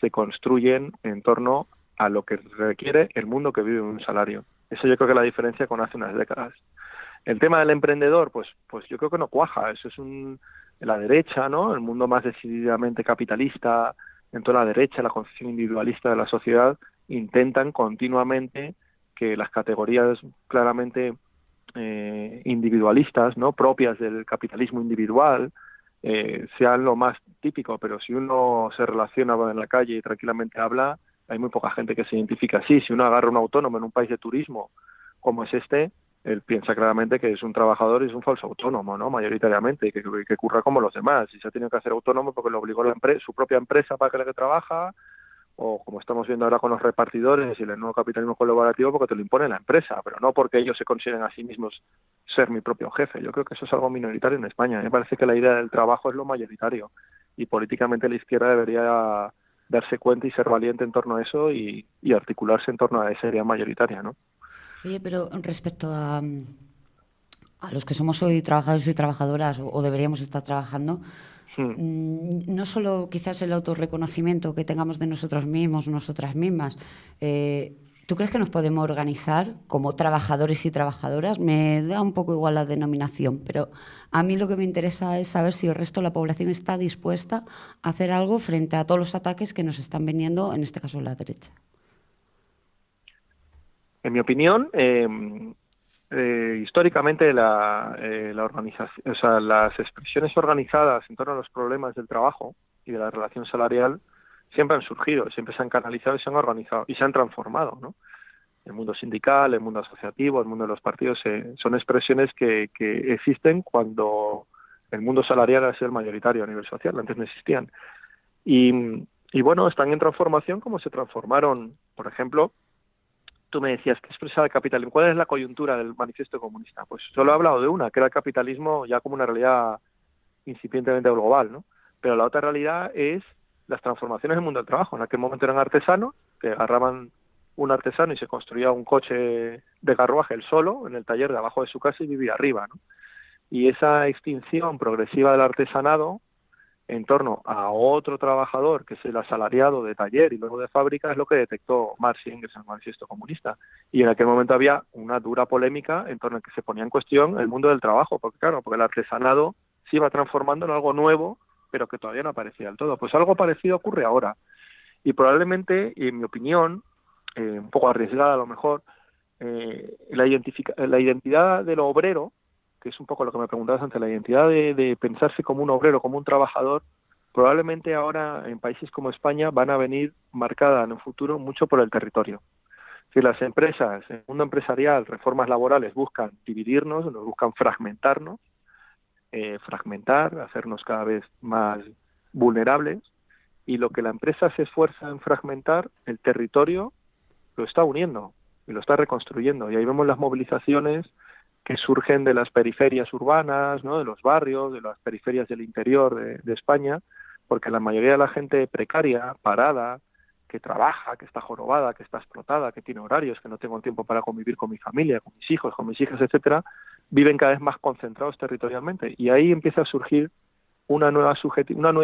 se construyen en torno a lo que requiere el mundo que vive un salario. Eso yo creo que es la diferencia con hace unas décadas. El tema del emprendedor, pues yo creo que no cuaja. Eso es la derecha, ¿no?, el mundo más decididamente capitalista, en toda la derecha, la concepción individualista de la sociedad, intentan continuamente que las categorías claramente individualistas, ¿no?, propias del capitalismo individual, sean lo más típico. Pero si uno se relaciona en la calle y tranquilamente habla, hay muy poca gente que se identifica así. Si uno agarra un autónomo en un país de turismo como es este, él piensa claramente que es un trabajador y es un falso autónomo, ¿no?, mayoritariamente, y que curra como los demás, y se ha tenido que hacer autónomo porque lo obligó su propia empresa para que trabaja, o como estamos viendo ahora con los repartidores y el nuevo capitalismo colaborativo, porque te lo impone la empresa, pero no porque ellos se consideren a sí mismos ser mi propio jefe. Yo creo que eso es algo minoritario en España. Me parece que la idea del trabajo es lo mayoritario, y políticamente la izquierda debería darse cuenta y ser valiente en torno a eso y articularse en torno a esa idea mayoritaria, ¿no? Oye, pero respecto a los que somos hoy trabajadores y trabajadoras, o deberíamos estar trabajando, no solo quizás el autorreconocimiento que tengamos de nosotros mismos, nosotras mismas, ¿tú crees que nos podemos organizar como trabajadores y trabajadoras? Me da un poco igual la denominación, pero a mí lo que me interesa es saber si el resto de la población está dispuesta a hacer algo frente a todos los ataques que nos están viniendo, en este caso la derecha. En mi opinión, históricamente la organización, o sea, las expresiones organizadas en torno a los problemas del trabajo y de la relación salarial siempre han surgido, siempre se han canalizado y se han organizado y se han transformado, ¿no? El mundo sindical, el mundo asociativo, el mundo de los partidos son expresiones que existen cuando el mundo salarial ha sido el mayoritario a nivel social. Antes no existían. Y bueno, están en transformación como se transformaron, por ejemplo. Tú me decías, ¿qué expresa el capitalismo? ¿Cuál es la coyuntura del Manifiesto Comunista? Pues solo he hablado de una, que era el capitalismo ya como una realidad incipientemente global, ¿no? Pero la otra realidad es las transformaciones del mundo del trabajo. En aquel momento eran artesanos, que agarraban un artesano y se construía un coche de carruaje él solo, en el taller de abajo de su casa, y vivía arriba, ¿no? Y esa extinción progresiva del artesanado en torno a otro trabajador, que es el asalariado de taller y luego de fábrica, es lo que detectó Marx y Engels en el Manifiesto Comunista. Y en aquel momento había una dura polémica en torno a que se ponía en cuestión el mundo del trabajo, porque claro, porque el artesanado se iba transformando en algo nuevo, pero que todavía no aparecía del todo. Pues algo parecido ocurre ahora. Y probablemente, en mi opinión, un poco arriesgada a lo mejor, la identidad del obrero, que es un poco lo que me preguntabas antes, la identidad de pensarse como un obrero, como un trabajador, probablemente ahora en países como España van a venir marcada en el futuro mucho por el territorio. Si las empresas, el mundo empresarial, reformas laborales buscan dividirnos, nos buscan fragmentarnos, hacernos cada vez más vulnerables, y lo que la empresa se esfuerza en fragmentar, el territorio lo está uniendo y lo está reconstruyendo. Y ahí vemos las movilizaciones que surgen de las periferias urbanas, ¿no?, de los barrios, de las periferias del interior de España, porque la mayoría de la gente precaria, parada, que trabaja, que está jorobada, que está explotada, que tiene horarios, que no tengo tiempo para convivir con mi familia, con mis hijos, con mis hijas, etcétera, viven cada vez más concentrados territorialmente. Y ahí empieza a surgir una nueva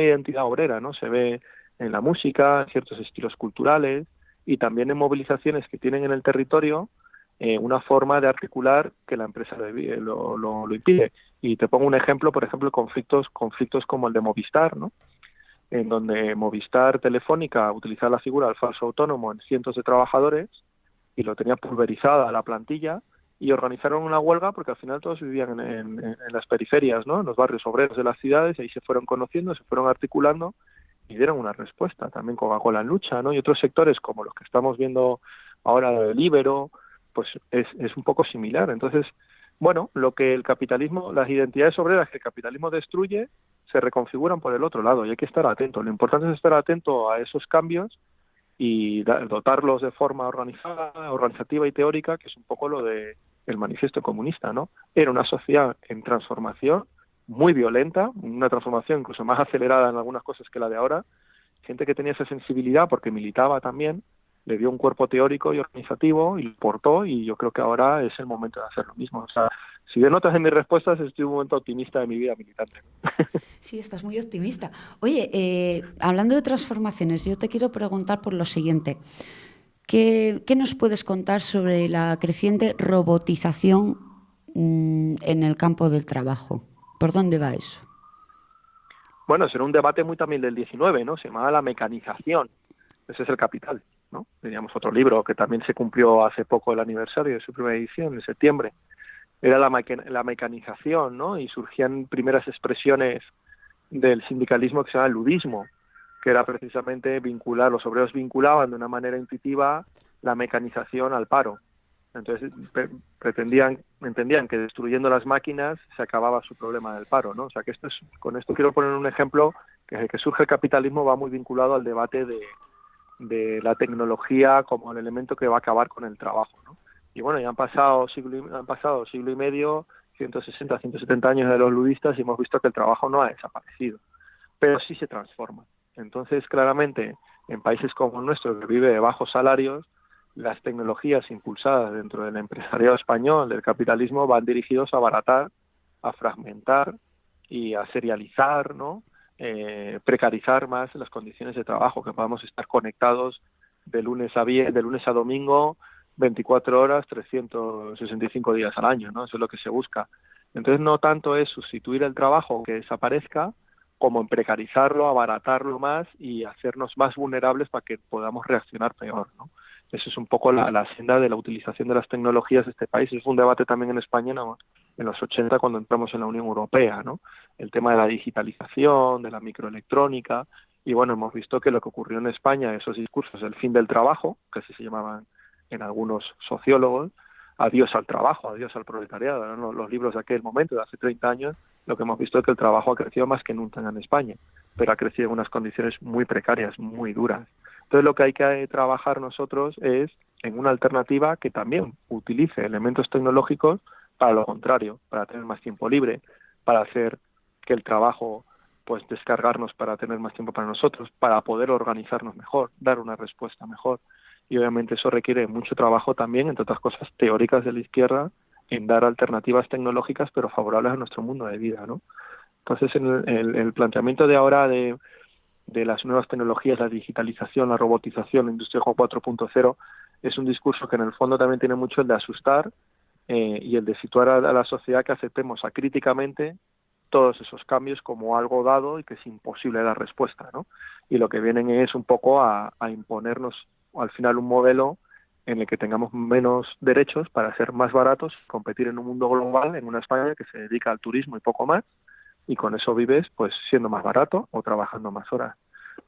identidad obrera, ¿no? Se ve en la música, en ciertos estilos culturales y también en movilizaciones que tienen en el territorio una forma de articular que la empresa lo impide. Y te pongo un ejemplo, por ejemplo, conflictos como el de Movistar, ¿no?, en donde Movistar Telefónica utilizaba la figura del falso autónomo en cientos de trabajadores y lo tenía pulverizada la plantilla, y organizaron una huelga porque al final todos vivían en las periferias, ¿no?, en los barrios obreros de las ciudades, y ahí se fueron conociendo, se fueron articulando y dieron una respuesta. También Coca-Cola en lucha, ¿no?, y otros sectores como los que estamos viendo ahora del Ibero, pues es un poco similar. Entonces, bueno, lo que el capitalismo, las identidades obreras que el capitalismo destruye, se reconfiguran por el otro lado, y hay que estar atento. Lo importante es estar atento a esos cambios y dotarlos de forma organizativa y teórica, que es un poco lo de el Manifiesto Comunista, ¿no? Era una sociedad en transformación, muy violenta, una transformación incluso más acelerada en algunas cosas que la de ahora. Gente que tenía esa sensibilidad porque militaba también, le dio un cuerpo teórico y organizativo y lo portó, y yo creo que ahora es el momento de hacer lo mismo. O sea, si notas en mis respuestas, estoy un momento optimista de mi vida militante. Sí, estás muy optimista. Oye, hablando de transformaciones, yo te quiero preguntar por lo siguiente. ¿Qué nos puedes contar sobre la creciente robotización en el campo del trabajo? ¿Por dónde va eso? Bueno, será un debate muy también del 19, ¿no? Se llamaba la mecanización. Ese es el capital, ¿no? Teníamos otro libro que también se cumplió hace poco el aniversario de su primera edición, en septiembre. Era la mecanización, ¿no? Y surgían primeras expresiones del sindicalismo que se llama el ludismo, que era precisamente los obreros vinculaban de una manera intuitiva la mecanización al paro. Entonces entendían que destruyendo las máquinas se acababa su problema del paro, ¿no? O sea que con esto quiero poner un ejemplo que desde que surge el capitalismo va muy vinculado al debate de la tecnología como el elemento que va a acabar con el trabajo, ¿no? Y bueno, ya han pasado siglo y medio, 160, 170 años de los ludistas, y hemos visto que el trabajo no ha desaparecido, pero sí se transforma. Entonces, claramente, en países como el nuestro, que vive de bajos salarios, las tecnologías impulsadas dentro del empresariado español, del capitalismo, van dirigidos a abaratar, a fragmentar y a serializar, ¿no? Precarizar más las condiciones de trabajo, que podamos estar conectados de lunes a domingo, 24 horas, 365 días al año, ¿no? Eso es lo que se busca. Entonces, no tanto es sustituir el trabajo que desaparezca, como en precarizarlo, abaratarlo más y hacernos más vulnerables para que podamos reaccionar peor, ¿no? Eso es un poco la senda de la utilización de las tecnologías de este país. Es un debate también en España en los 80, cuando entramos en la Unión Europea, ¿no? El tema de la digitalización, de la microelectrónica, y bueno, hemos visto que lo que ocurrió en España, esos discursos del fin del trabajo, que así se llamaban en algunos sociólogos, adiós al trabajo, adiós al proletariado, ¿no? Los libros de aquel momento, de hace 30 años, lo que hemos visto es que el trabajo ha crecido más que nunca en España, pero ha crecido en unas condiciones muy precarias, muy duras. Entonces, lo que hay que trabajar nosotros es en una alternativa que también utilice elementos tecnológicos para lo contrario, para tener más tiempo libre, para hacer que el trabajo, pues descargarnos para tener más tiempo para nosotros, para poder organizarnos mejor, dar una respuesta mejor. Y obviamente eso requiere mucho trabajo también, entre otras cosas teóricas de la izquierda, en dar alternativas tecnológicas pero favorables a nuestro mundo de vida, ¿no? Entonces, el planteamiento de ahora de las nuevas tecnologías, la digitalización, la robotización, la industria 4.0, es un discurso que en el fondo también tiene mucho el de asustar y el de situar a la sociedad que aceptemos acríticamente todos esos cambios como algo dado y que es imposible dar respuesta, ¿no? Y lo que vienen es un poco a imponernos al final un modelo en el que tengamos menos derechos para ser más baratos, competir en un mundo global, en una España que se dedica al turismo y poco más, y con eso vives pues siendo más barato o trabajando más horas.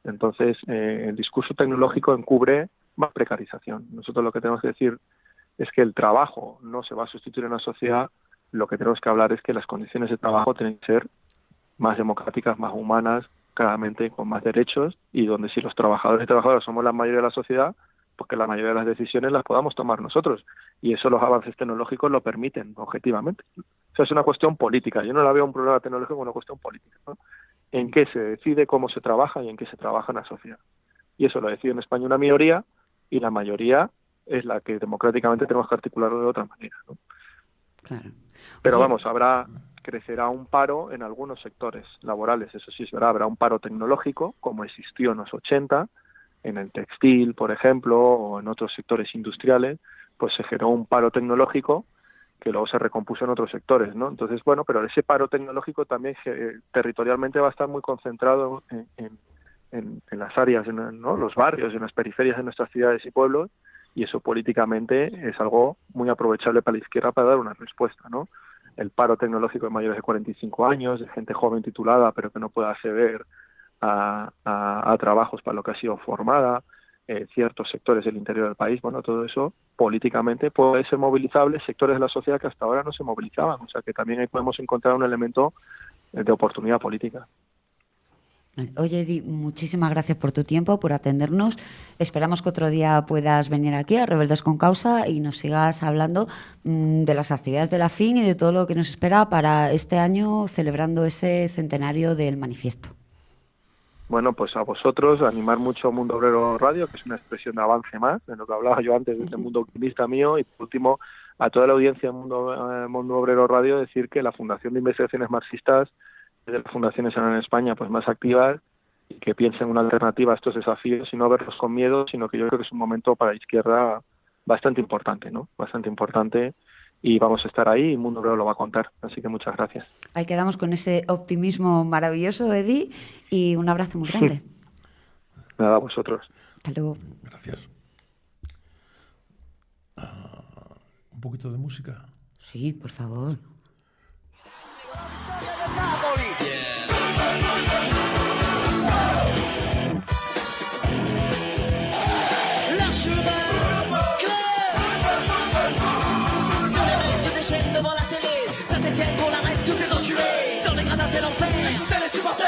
Entonces, el discurso tecnológico encubre más precarización. Nosotros lo que tenemos que decir es que el trabajo no se va a sustituir en la sociedad. Lo que tenemos que hablar es que las condiciones de trabajo tienen que ser más democráticas, más humanas, claramente con más derechos, y donde si los trabajadores y trabajadoras somos la mayoría de la sociedad, pues que la mayoría de las decisiones las podamos tomar nosotros. Y eso los avances tecnológicos lo permiten, objetivamente. O sea, es una cuestión política. Yo no la veo un problema tecnológico como una cuestión política, ¿no? En qué se decide cómo se trabaja y en qué se trabaja en la sociedad. Y eso lo decide en España una minoría, y la mayoría es la que democráticamente tenemos que articularlo de otra manera, ¿no? Claro. Pero vamos, crecerá un paro en algunos sectores laborales, eso sí es verdad, habrá un paro tecnológico, como existió en los 80, en el textil, por ejemplo, o en otros sectores industriales, pues se generó un paro tecnológico que luego se recompuso en otros sectores, ¿no? Entonces, bueno, pero ese paro tecnológico también territorialmente va a estar muy concentrado en las áreas, ¿no? Los barrios, en las periferias de nuestras ciudades y pueblos, y eso políticamente es algo muy aprovechable para la izquierda para dar una respuesta, ¿no? El paro tecnológico de mayores de 45 años, de gente joven titulada pero que no puede acceder a trabajos para lo que ha sido formada, ciertos sectores del interior del país, bueno, todo eso políticamente puede ser movilizable, sectores de la sociedad que hasta ahora no se movilizaban, o sea que también ahí podemos encontrar un elemento de oportunidad política. Oye, Eddie, muchísimas gracias por tu tiempo, por atendernos. Esperamos que otro día puedas venir aquí a Rebeldes con Causa y nos sigas hablando de las actividades de la FIN y de todo lo que nos espera para este año celebrando ese centenario del manifiesto. Bueno, pues a vosotros, animar mucho a Mundo Obrero Radio, que es una expresión de avance más, de lo que hablaba yo antes, de ese mundo optimista mío, y por último, a toda la audiencia de Mundo Obrero Radio, decir que la Fundación de Investigaciones Marxistas de las fundaciones en España pues más activas y que piensen una alternativa a estos desafíos y no verlos con miedo, sino que yo creo que es un momento para la izquierda bastante importante, ¿no? Bastante importante, y vamos a estar ahí y Mundo Obrero lo va a contar. Así que muchas gracias. Ahí quedamos con ese optimismo maravilloso, Eddie, y un abrazo muy grande. Nada, a vosotros. Hasta luego. Gracias. ¿Un poquito de música? Sí, por favor. Devant la télé, Saint-Etienne pour l'arrêt, tous les enculés. Dans les gradins c'est l'enfer, écoutez les supporters.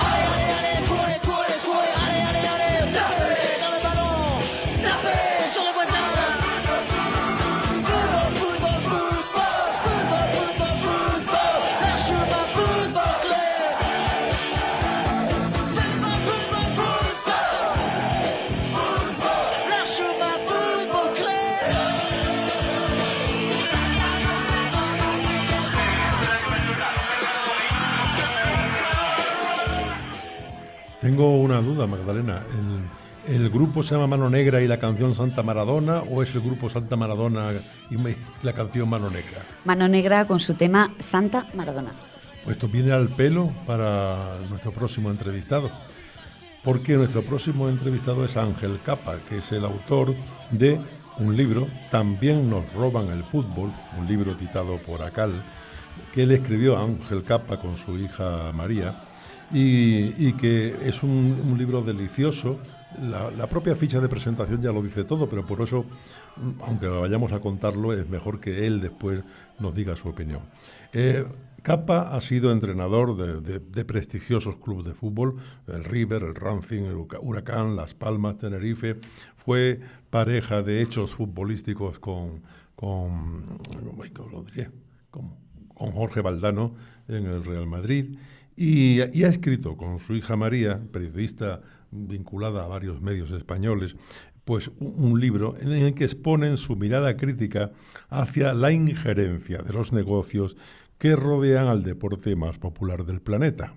Allez, allez, allez, courez, courez, courez. Allez, allez, allez, tapez dans le ballon. Tapez sur les voisins. Football, football, football. Football, football, football. La Chouba Football Club. Football, football, football. Football. La Chouba Football Club. Tengo una duda, Magdalena. ¿El grupo se llama Mano Negra y la canción Santa Maradona, o es el grupo Santa Maradona y la canción Mano Negra? Mano Negra con su tema Santa Maradona. Pues esto viene al pelo para nuestro próximo entrevistado, porque nuestro próximo entrevistado es Ángel Capa, que es el autor de un libro, También nos roban el fútbol, un libro editado por Acal, que él escribió a Ángel Capa con su hija María, y que es un libro delicioso. La propia ficha de presentación ya lo dice todo, pero por eso, aunque vayamos a contarlo, es mejor que él después nos diga su opinión. Capa ha sido entrenador de prestigiosos clubes de fútbol, el River, el Racing, el Huracán, Las Palmas, Tenerife. Fue pareja de hechos futbolísticos con Jorge Valdano en el Real Madrid. Y ha escrito con su hija María, periodista vinculada a varios medios españoles, pues un libro en el que exponen su mirada crítica hacia la injerencia de los negocios que rodean al deporte más popular del planeta.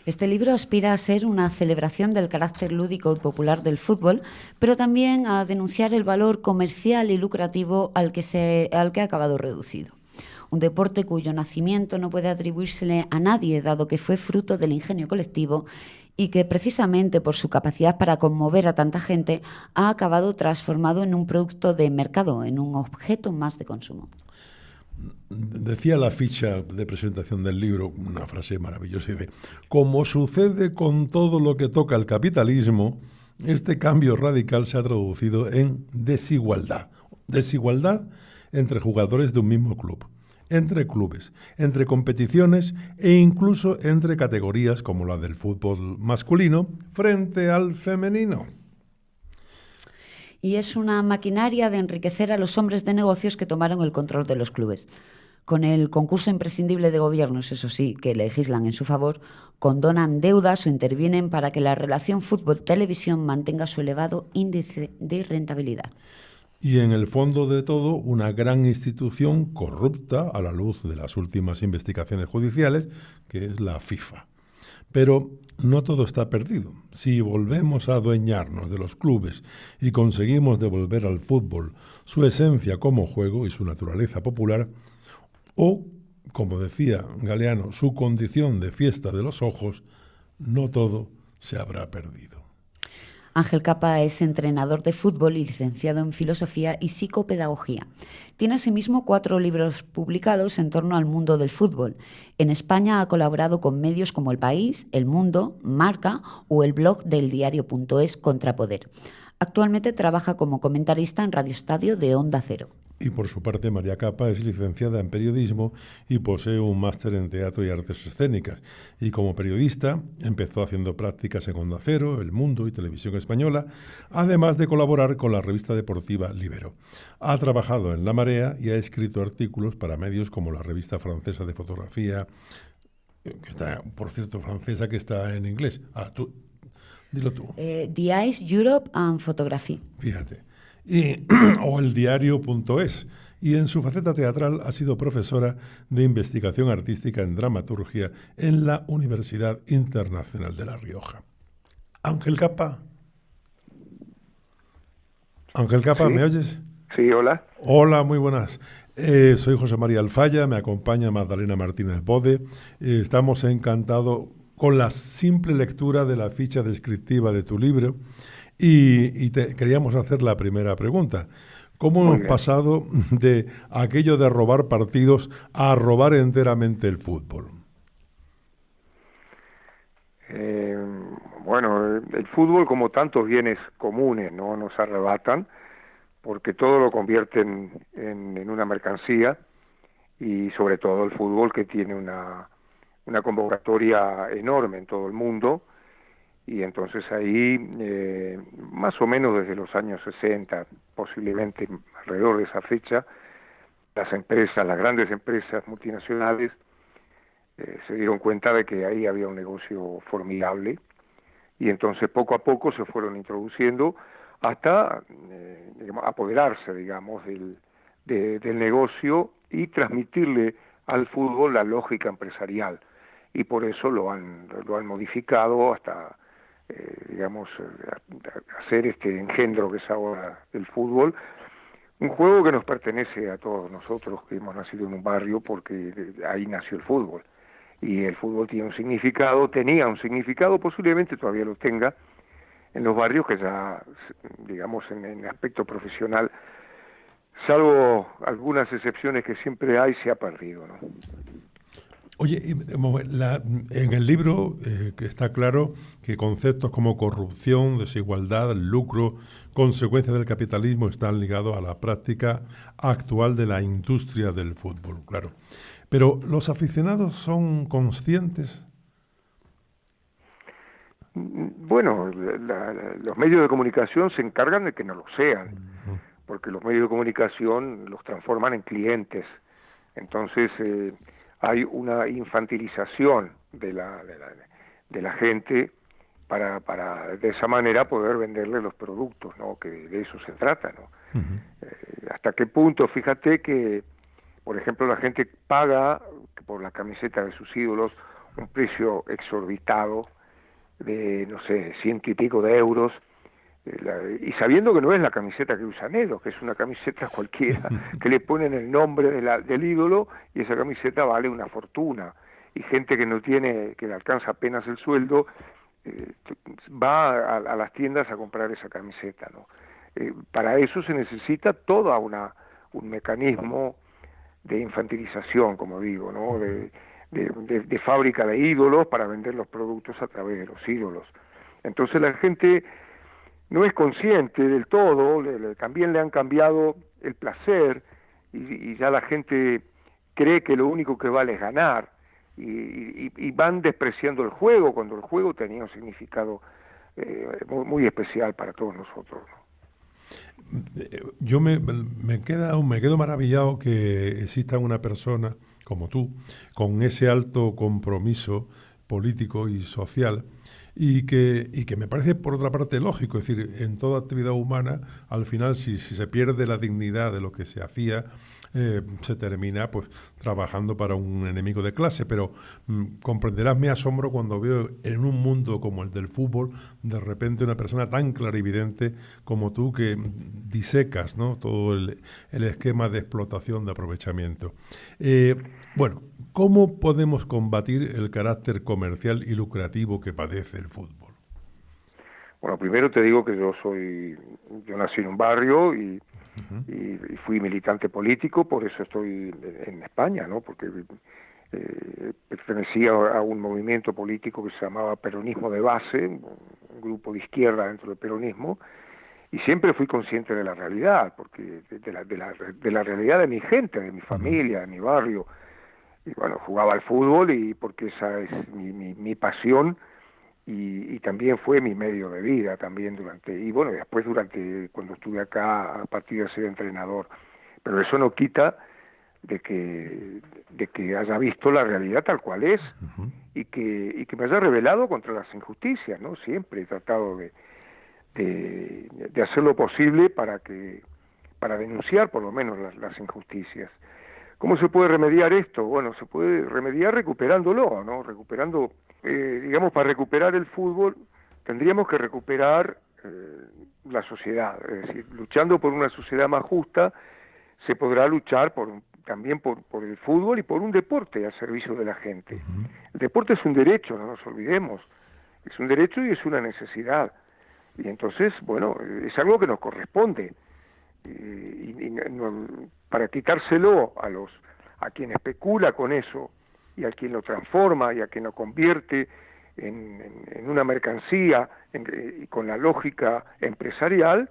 Este libro aspira a ser una celebración del carácter lúdico y popular del fútbol, pero también a denunciar el valor comercial y lucrativo al que ha acabado reducido. Un deporte cuyo nacimiento no puede atribuírsele a nadie, dado que fue fruto del ingenio colectivo y que precisamente por su capacidad para conmover a tanta gente ha acabado transformado en un producto de mercado, en un objeto más de consumo. Decía la ficha de presentación del libro una frase maravillosa, dice: como sucede con todo lo que toca el capitalismo, este cambio radical se ha traducido en desigualdad. Desigualdad entre jugadores de un mismo club, entre clubes, entre competiciones e incluso entre categorías como la del fútbol masculino frente al femenino. Y es una maquinaria de enriquecer a los hombres de negocios que tomaron el control de los clubes. Con el concurso imprescindible de gobiernos, eso sí, que legislan en su favor, condonan deudas o intervienen para que la relación fútbol-televisión mantenga su elevado índice de rentabilidad. Y en el fondo de todo, una gran institución corrupta a la luz de las últimas investigaciones judiciales, que es la FIFA. Pero no todo está perdido. Si volvemos a adueñarnos de los clubes y conseguimos devolver al fútbol su esencia como juego y su naturaleza popular, o, como decía Galeano, su condición de fiesta de los ojos, no todo se habrá perdido. Ángel Capa es entrenador de fútbol y licenciado en Filosofía y Psicopedagogía. Tiene asimismo 4 libros publicados en torno al mundo del fútbol. En España ha colaborado con medios como El País, El Mundo, Marca o el blog del diario.es Contrapoder. Actualmente trabaja como comentarista en Radio Estadio de Onda Cero. Y por su parte, María Capa es licenciada en periodismo y posee un máster en teatro y artes escénicas. Y como periodista empezó haciendo prácticas en Onda Cero, El Mundo y Televisión Española, además de colaborar con la revista deportiva Libero. Ha trabajado en La Marea y ha escrito artículos para medios como la revista francesa de fotografía, que está, por cierto, francesa, que está en inglés. Dilo tú. The Eyes Europe and Photography. Fíjate. O el diario.es, y en su faceta teatral ha sido profesora de investigación artística en dramaturgia en la Universidad Internacional de La Rioja. Ángel Capa. Ángel Capa, ¿sí? ¿Me oyes? Sí, hola. Hola, muy buenas. Soy José María Alfaya, me acompaña Magdalena Martínez Bode. Estamos encantados con la simple lectura de la ficha descriptiva de tu libro. Y queríamos hacer la primera pregunta. ¿Cómo hemos pasado de aquello de robar partidos a robar enteramente el fútbol? Bueno, el fútbol, como tantos bienes comunes, no nos arrebatan, porque todo lo convierten en una mercancía, y sobre todo el fútbol, que tiene una convocatoria enorme en todo el mundo. Y entonces ahí, más o menos desde los años 60, posiblemente alrededor de esa fecha, las grandes empresas multinacionales, se dieron cuenta de que ahí había un negocio formidable, y entonces poco a poco se fueron introduciendo hasta apoderarse, digamos, del negocio y transmitirle al fútbol la lógica empresarial. Y por eso lo han modificado hasta hacer este engendro que es ahora el fútbol, un juego que nos pertenece a todos nosotros que hemos nacido en un barrio, porque ahí nació el fútbol, y el fútbol tenía un significado, posiblemente todavía lo tenga en los barrios, que ya, digamos, en el aspecto profesional, salvo algunas excepciones que siempre hay, se ha perdido, ¿no? Oye, en el libro que está claro que conceptos como corrupción, desigualdad, lucro, consecuencias del capitalismo están ligados a la práctica actual de la industria del fútbol, claro. Pero ¿los aficionados son conscientes? Bueno, los medios de comunicación se encargan de que no lo sean, porque los medios de comunicación los transforman en clientes. Entonces hay una infantilización de la gente para de esa manera poder venderle los productos, ¿no? Que de eso se trata, ¿no? Hasta qué punto, fíjate que Por ejemplo, la gente paga por la camiseta de sus ídolos un precio exorbitado de, no sé, 100 y pico de euros, y sabiendo que no es la camiseta que usan ellos, que es una camiseta cualquiera, que le ponen el nombre del ídolo, y esa camiseta vale una fortuna. Y gente que no tiene, que le alcanza apenas el sueldo, va a las tiendas a comprar esa camiseta, ¿no? Para eso se necesita todo un mecanismo de infantilización, como digo, ¿no? De fábrica de ídolos para vender los productos a través de los ídolos. Entonces la gente no es consciente del todo, también le han cambiado el placer, y ya la gente cree que lo único que vale es ganar, y van despreciando el juego, cuando el juego tenía un significado muy especial para todos nosotros, ¿no? Yo me quedo maravillado que exista una persona como tú, con ese alto compromiso político y social, y que me parece, por otra parte, lógico. Es decir, en toda actividad humana, al final, si se pierde la dignidad de lo que se hacía, se termina pues trabajando para un enemigo de clase. Pero comprenderás mi asombro cuando veo en un mundo como el del fútbol, de repente una persona tan clarividente como tú, que disecas, ¿no?, todo el esquema de explotación, de aprovechamiento. Bueno, ¿cómo podemos combatir el carácter comercial y lucrativo que padece el fútbol? Bueno, primero te digo que yo nací en un barrio y fui militante político, por eso estoy en España, ¿no? Porque pertenecía a un movimiento político que se llamaba Peronismo de Base, un grupo de izquierda dentro del peronismo, y siempre fui consciente de la realidad, porque de la realidad de mi gente, de mi familia, de mi barrio. Y bueno, jugaba al fútbol, y porque esa es mi pasión, y también fue mi medio de vida también después cuando estuve acá, a partir de ser entrenador. Pero eso no quita de que haya visto la realidad tal cual es, y que me haya rebelado contra las injusticias, ¿no? Siempre he tratado de hacer lo posible para denunciar por lo menos las injusticias. ¿Cómo se puede remediar esto? Bueno, se puede remediar recuperándolo, ¿no? Digamos, para recuperar el fútbol tendríamos que recuperar la sociedad. Es decir, luchando por una sociedad más justa, se podrá luchar también por el fútbol y por un deporte al servicio de la gente. El deporte es un derecho, no nos olvidemos. Es un derecho y es una necesidad. Y entonces, bueno, es algo que nos corresponde. Para quitárselo a quien especula con eso, y a quien lo transforma, y a quien lo convierte en una mercancía, y con la lógica empresarial,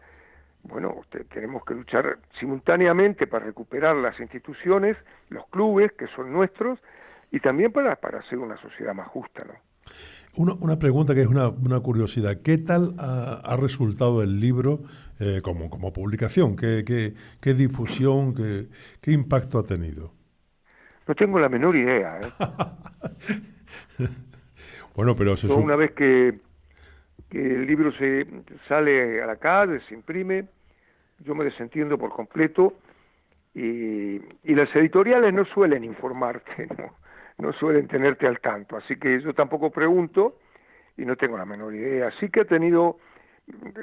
bueno, tenemos que luchar simultáneamente para recuperar las instituciones, los clubes que son nuestros, y también para hacer una sociedad más justa, ¿no? Una pregunta que es una curiosidad. ¿Qué tal ha resultado el libro como publicación? ¿Qué difusión, qué impacto ha tenido? No tengo la menor idea, ¿eh? Bueno, pero una vez que el libro se sale a la calle, se imprime, yo me desentiendo por completo, y las editoriales no suelen informarte, no suelen tenerte al tanto, así que yo tampoco pregunto y no tengo la menor idea. Sí que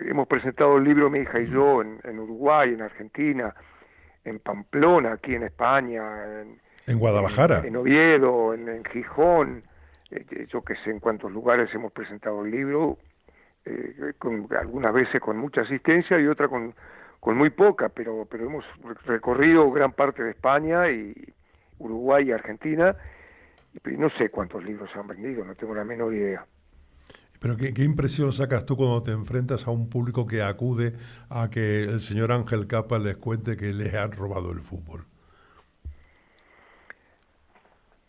hemos presentado el libro mi hija y yo en Uruguay, en Argentina, en Pamplona, aquí en España, en Guadalajara, en Oviedo, en Gijón, yo que sé en cuántos lugares hemos presentado el libro, algunas veces con mucha asistencia y otra con muy poca, pero hemos recorrido gran parte de España y Uruguay y Argentina, y no sé cuántos libros se han vendido, no tengo la menor idea. Pero ¿qué impresión sacas tú cuando te enfrentas a un público que acude a que el señor Ángel Capa les cuente que les han robado el fútbol?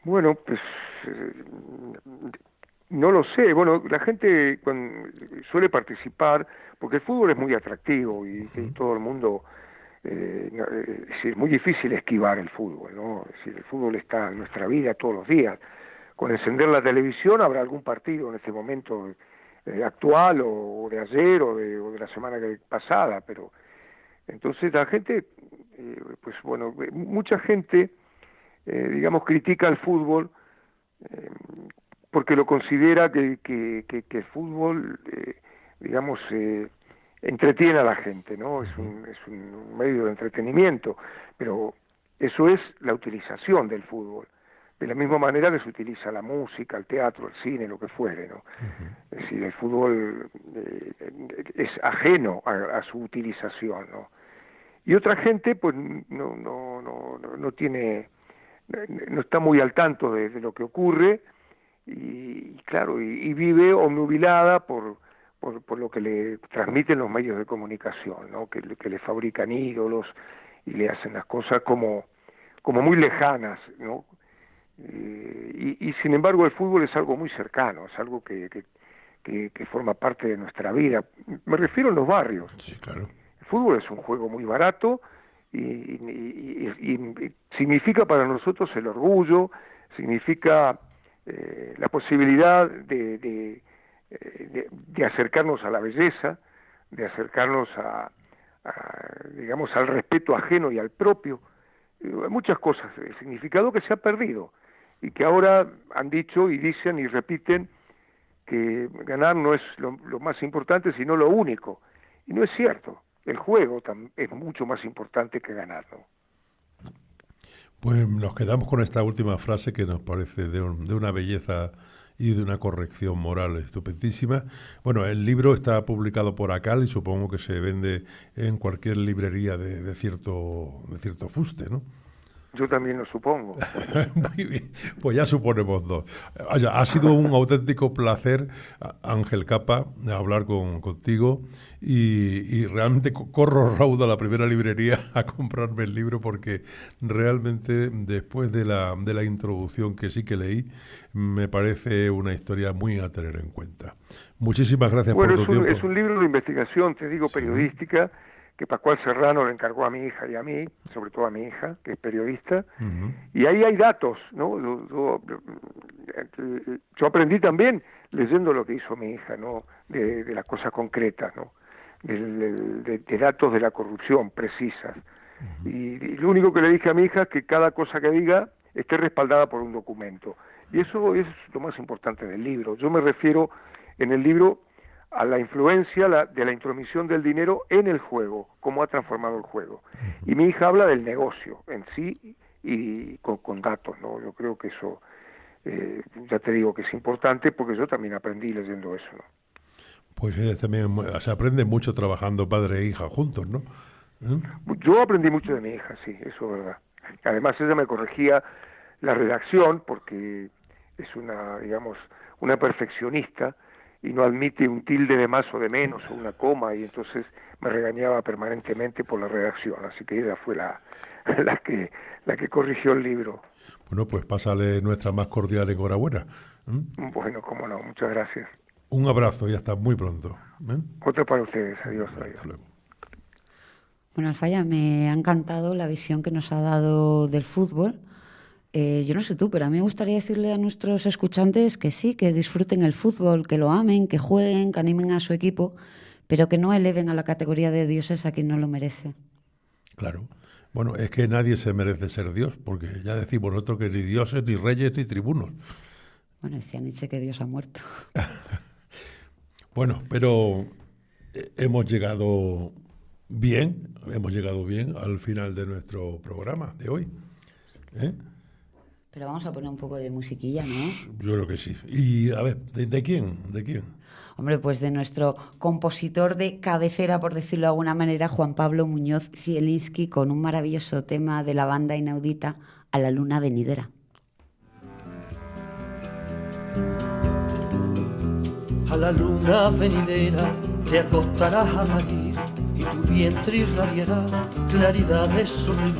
Bueno, pues no lo sé. Bueno, la gente suele participar porque el fútbol es muy atractivo y todo el mundo... es muy difícil esquivar el fútbol, ¿no? Es decir, el fútbol está en nuestra vida todos los días. Con encender la televisión habrá algún partido en este momento actual, o de ayer, o de la semana pasada, pero entonces la gente, pues bueno, mucha gente digamos, critica al fútbol porque lo considera que el fútbol, digamos, entretiene a la gente, ¿no? Es un medio de entretenimiento, pero eso es la utilización del fútbol, de la misma manera que se utiliza la música, el teatro, el cine, lo que fuere, ¿no? Es decir, el fútbol es ajeno a su utilización, ¿no? Y otra gente, pues, no tiene, no está muy al tanto de lo que ocurre, y claro, y vive obnubilada por lo que le transmiten los medios de comunicación, ¿no? Que le fabrican ídolos y le hacen las cosas como muy lejanas, ¿no? Y sin embargo el fútbol es algo muy cercano, es algo que forma parte de nuestra vida. Me refiero a los barrios. Sí, claro. El fútbol es un juego muy barato y significa para nosotros el orgullo, significa la posibilidad de acercarnos a la belleza, de acercarnos digamos, al respeto ajeno y al propio. Muchas cosas, el significado que se ha perdido y que ahora han dicho y dicen y repiten que ganar no es lo más importante, sino lo único. Y no es cierto. El juego es mucho más importante que ganar, ¿no? Pues nos quedamos con esta última frase que nos parece de una belleza y de una corrección moral estupendísima. Bueno, el libro está publicado por ACAL y supongo que se vende en cualquier librería de cierto fuste, ¿no? Yo también lo supongo. Muy bien, pues ya suponemos dos. Ha sido un auténtico placer, Ángel Capa, hablar contigo y realmente corro raudo a la primera librería a comprarme el libro porque realmente después de la introducción que sí que leí, me parece una historia muy a tener en cuenta. Muchísimas gracias por tu tiempo. Es un libro de investigación, te digo, periodística, que Pascual Serrano le encargó a mi hija y a mí, sobre todo a mi hija, que es periodista, y ahí hay datos, ¿no? Yo aprendí también leyendo lo que hizo mi hija, ¿no? De las cosas concretas, ¿no? De datos de la corrupción precisas. Y lo único que le dije a mi hija es que cada cosa que diga esté respaldada por un documento. Y eso es lo más importante del libro. Yo me refiero en el libro a la influencia de la intromisión del dinero en el juego, cómo ha transformado el juego. Y mi hija habla del negocio en sí y con datos, ¿no? Yo creo que eso, ya te digo que es importante porque yo también aprendí leyendo eso, ¿no? Pues también se aprende mucho trabajando padre e hija juntos, ¿no? Yo aprendí mucho de mi hija, sí, eso es verdad. Además ella me corregía la redacción porque es una, digamos, una perfeccionista y no admite un tilde de más o de menos o una coma, y entonces me regañaba permanentemente por la redacción, así que ella fue la que corrigió el libro. Bueno, pues pásale nuestra más cordial enhorabuena. Bueno, cómo no, muchas gracias. Un abrazo y hasta muy pronto. Otro para ustedes, adiós. Hasta luego. Bueno, Alfaya, me ha encantado la visión que nos ha dado del fútbol. Yo no sé tú, pero a mí me gustaría decirle a nuestros escuchantes que sí, que disfruten el fútbol, que lo amen, que jueguen, que animen a su equipo, pero que no eleven a la categoría de dioses a quien no lo merece. Claro. Bueno, es que nadie se merece ser Dios, porque ya decimos nosotros que ni dioses, ni reyes, ni tribunos. Bueno, decía Nietzsche que Dios ha muerto. Bueno, pero hemos llegado bien al final de nuestro programa de hoy. Pero vamos a poner un poco de musiquilla, ¿no? Yo creo que sí. Y a ver, ¿de quién? Hombre, pues de nuestro compositor de cabecera, por decirlo de alguna manera, Juan Pablo Muñoz Zielinski, con un maravilloso tema de la banda inaudita A la luna venidera. A la luna venidera te acostarás a marir y tu vientre irradiará claridad de sonreír.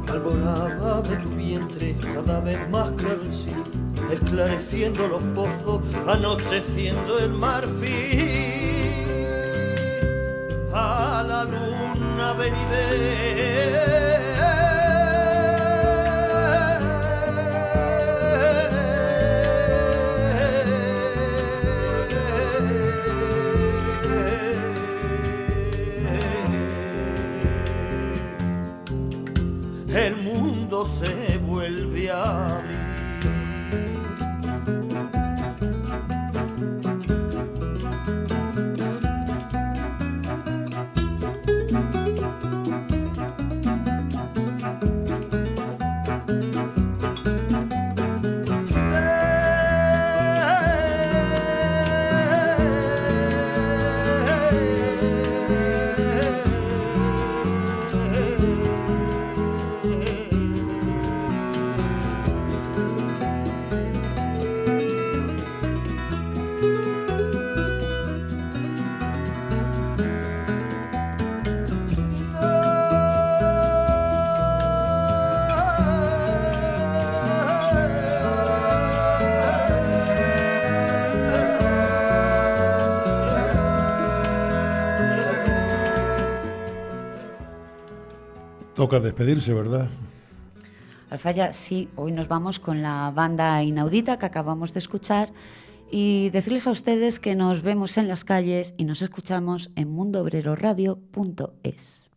Alborada de tu vientre cada vez más claro en sí, esclareciendo los pozos, anocheciendo el marfil. A la luna venidera Toca despedirse, ¿verdad? Alfaya, sí, hoy nos vamos con la banda Inaudita que acabamos de escuchar y decirles a ustedes que nos vemos en las calles y nos escuchamos en mundobreroradio.es.